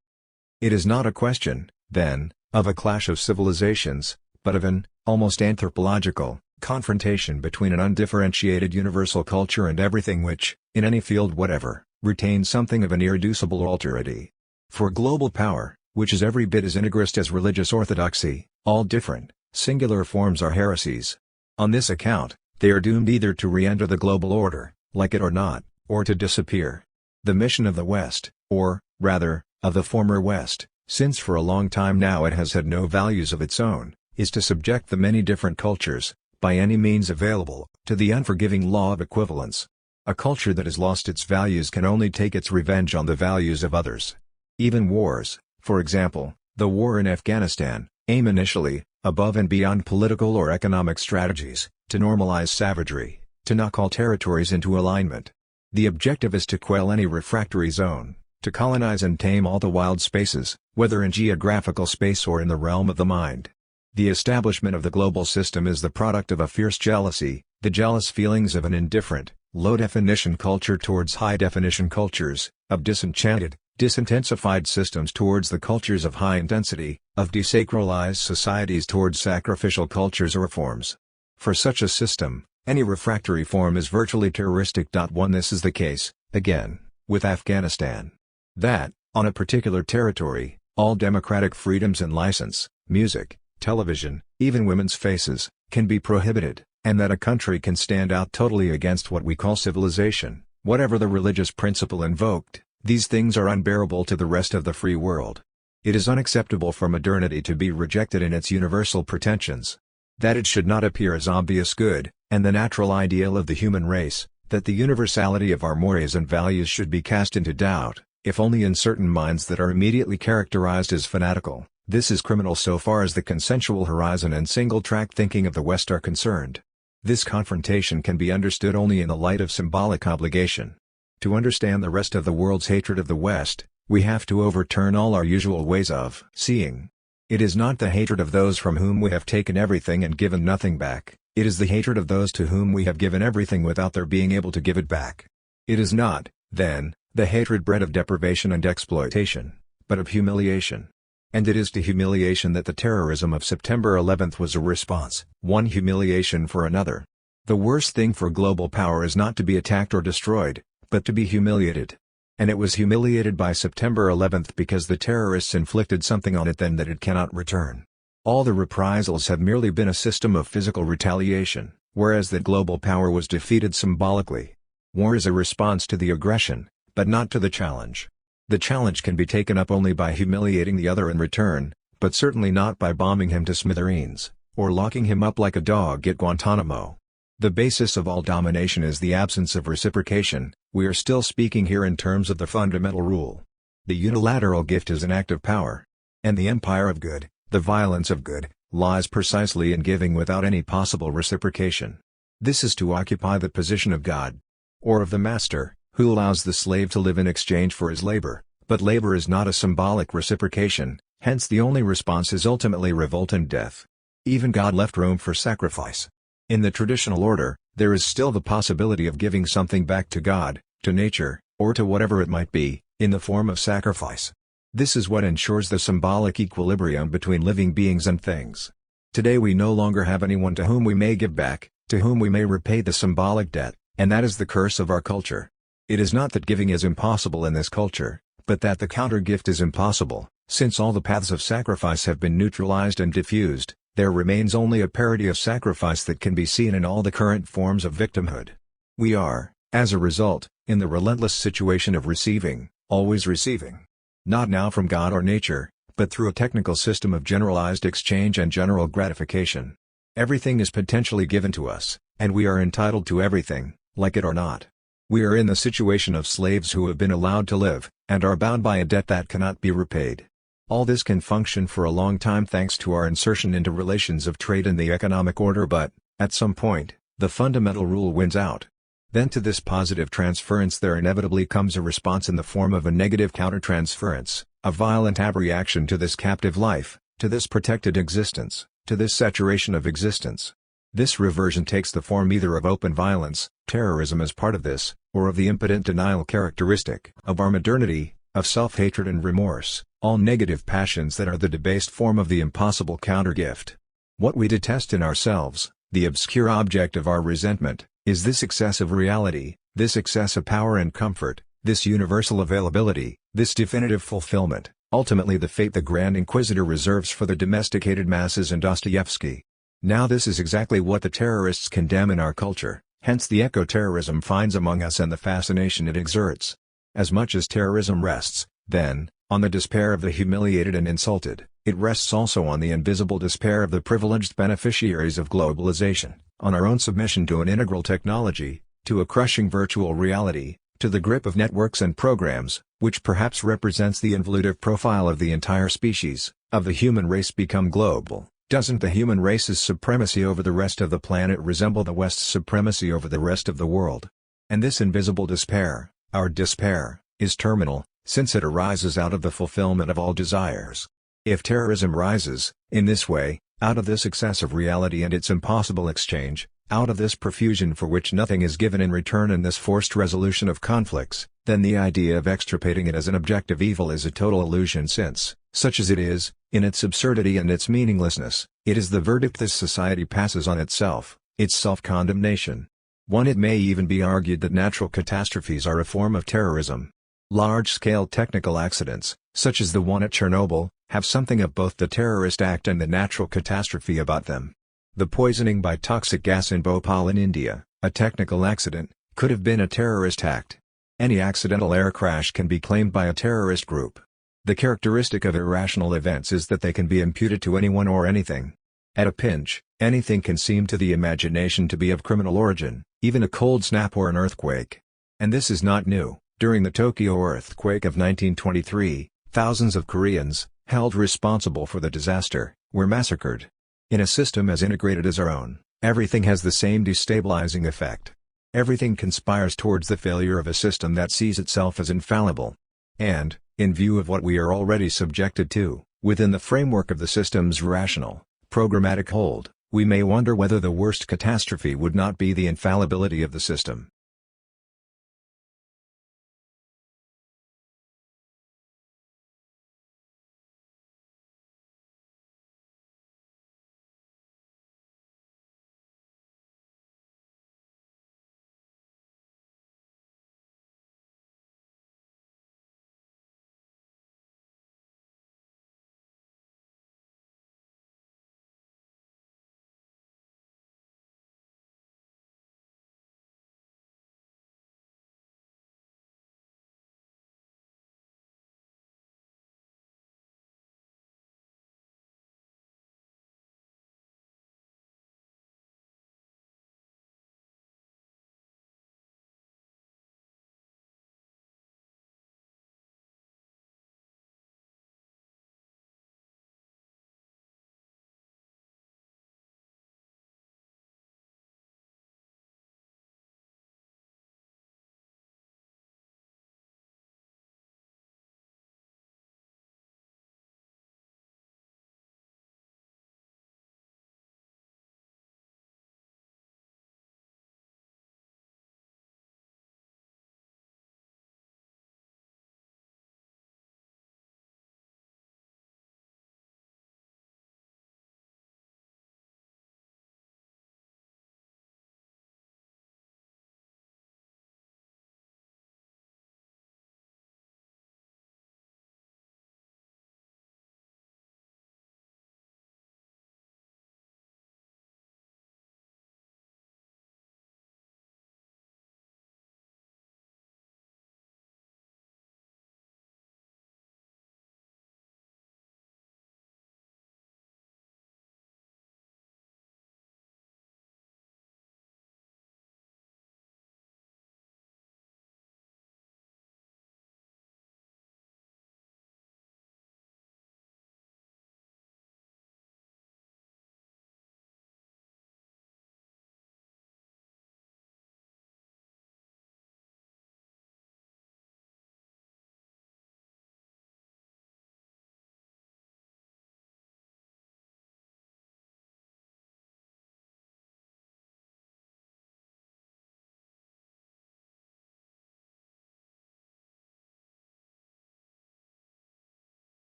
It is not a question, then, of a clash of civilizations, but of an, almost anthropological, confrontation between an undifferentiated universal culture and everything which, in any field whatever, retains something of an irreducible alterity. For global power, which is every bit as integrist as religious orthodoxy, all different, singular forms are heresies. On this account, they are doomed either to re-enter the global order, like it or not, or to disappear. The mission of the West, or, rather, of the former West, since for a long time now it has had no values of its own, is to subject the many different cultures, by any means available, to the unforgiving law of equivalence. A culture that has lost its values can only take its revenge on the values of others. Even wars, for example, the war in Afghanistan, aim initially, above and beyond political or economic strategies, to normalize savagery, to knock all territories into alignment. The objective is to quell any refractory zone, to colonize and tame all the wild spaces, whether in geographical space or in the realm of the mind. The establishment of the global system is the product of a fierce jealousy, the jealous feelings of an indifferent, low-definition culture towards high-definition cultures, of disenchanted, disintensified systems towards the cultures of high intensity, of desacralized societies towards sacrificial cultures or forms. For such a system, any refractory form is virtually terroristic. This is the case, again, with Afghanistan. That, on a particular territory, all democratic freedoms and license, music, television, even women's faces, can be prohibited, and that a country can stand out totally against what we call civilization, whatever the religious principle invoked. These things are unbearable to the rest of the free world. It is unacceptable for modernity to be rejected in its universal pretensions. That it should not appear as obvious good, and the natural ideal of the human race, that the universality of our mores and values should be cast into doubt, if only in certain minds that are immediately characterized as fanatical. This is criminal so far as the consensual horizon and single-track thinking of the West are concerned. This confrontation can be understood only in the light of symbolic obligation. To understand the rest of the world's hatred of the West, we have to overturn all our usual ways of seeing. It is not the hatred of those from whom we have taken everything and given nothing back, it is the hatred of those to whom we have given everything without their being able to give it back. It is not, then, the hatred bred of deprivation and exploitation, but of humiliation. And it is to humiliation that the terrorism of September 11th was a response, one humiliation for another. The worst thing for global power is not to be attacked or destroyed, but to be humiliated. And it was humiliated by September 11th because the terrorists inflicted something on it then that it cannot return. All the reprisals have merely been a system of physical retaliation, whereas that global power was defeated symbolically. War is a response to the aggression, but not to the challenge. The challenge can be taken up only by humiliating the other in return, but certainly not by bombing him to smithereens, or locking him up like a dog at Guantanamo. The basis of all domination is the absence of reciprocation. We are still speaking here in terms of the fundamental rule. The unilateral gift is an act of power. And the empire of good, the violence of good, lies precisely in giving without any possible reciprocation. This is to occupy the position of God, or of the master, who allows the slave to live in exchange for his labor, but labor is not a symbolic reciprocation, hence the only response is ultimately revolt and death. Even God left room for sacrifice. In the traditional order, there is still the possibility of giving something back to God, to nature, or to whatever it might be, in the form of sacrifice. This is what ensures the symbolic equilibrium between living beings and things. Today we no longer have anyone to whom we may give back, to whom we may repay the symbolic debt, and that is the curse of our culture. It is not that giving is impossible in this culture, but that the counter-gift is impossible, since all the paths of sacrifice have been neutralized and diffused. There remains only a parody of sacrifice that can be seen in all the current forms of victimhood. We are, as a result, in the relentless situation of receiving, always receiving. Not now from God or nature, but through a technical system of generalized exchange and general gratification. Everything is potentially given to us, and we are entitled to everything, like it or not. We are in the situation of slaves who have been allowed to live, and are bound by a debt that cannot be repaid. All this can function for a long time thanks to our insertion into relations of trade in the economic order, but, at some point, the fundamental rule wins out. Then to this positive transference there inevitably comes a response in the form of a negative countertransference, a violent abreaction to this captive life, to this protected existence, to this saturation of existence. This reversion takes the form either of open violence, terrorism as part of this, or of the impotent denial characteristic of our modernity, of self-hatred and remorse, all negative passions that are the debased form of the impossible countergift. What we detest in ourselves, the obscure object of our resentment, is this excess of reality, this excess of power and comfort, this universal availability, this definitive fulfillment, ultimately the fate the Grand Inquisitor reserves for the domesticated masses and Dostoevsky. Now this is exactly what the terrorists condemn in our culture, hence the eco-terrorism finds among us and the fascination it exerts. As much as terrorism rests, then, on the despair of the humiliated and insulted, it rests also on the invisible despair of the privileged beneficiaries of globalization, on our own submission to an integral technology, to a crushing virtual reality, to the grip of networks and programs, which perhaps represents the involutive profile of the entire species, of the human race become global, doesn't the human race's supremacy over the rest of the planet resemble the West's supremacy over the rest of the world? And this invisible despair, our despair, is terminal, since it arises out of the fulfillment of all desires. If terrorism rises, in this way, out of this excess of reality and its impossible exchange, out of this profusion for which nothing is given in return and this forced resolution of conflicts, then the idea of extirpating it as an objective evil is a total illusion since, such as it is, in its absurdity and its meaninglessness, it is the verdict this society passes on itself, its self-condemnation. It may even be argued that natural catastrophes are a form of terrorism. Large-scale technical accidents, such as the one at Chernobyl, have something of both the terrorist act and the natural catastrophe about them. The poisoning by toxic gas in Bhopal in India, a technical accident, could have been a terrorist act. Any accidental air crash can be claimed by a terrorist group. The characteristic of irrational events is that they can be imputed to anyone or anything. At a pinch, anything can seem to the imagination to be of criminal origin, even a cold snap or an earthquake. And this is not new. During the Tokyo earthquake of 1923, thousands of Koreans, held responsible for the disaster, were massacred. In a system as integrated as our own, everything has the same destabilizing effect. Everything conspires towards the failure of a system that sees itself as infallible. And, in view of what we are already subjected to, within the framework of the system's rational, programmatic hold, we may wonder whether the worst catastrophe would not be the infallibility of the system.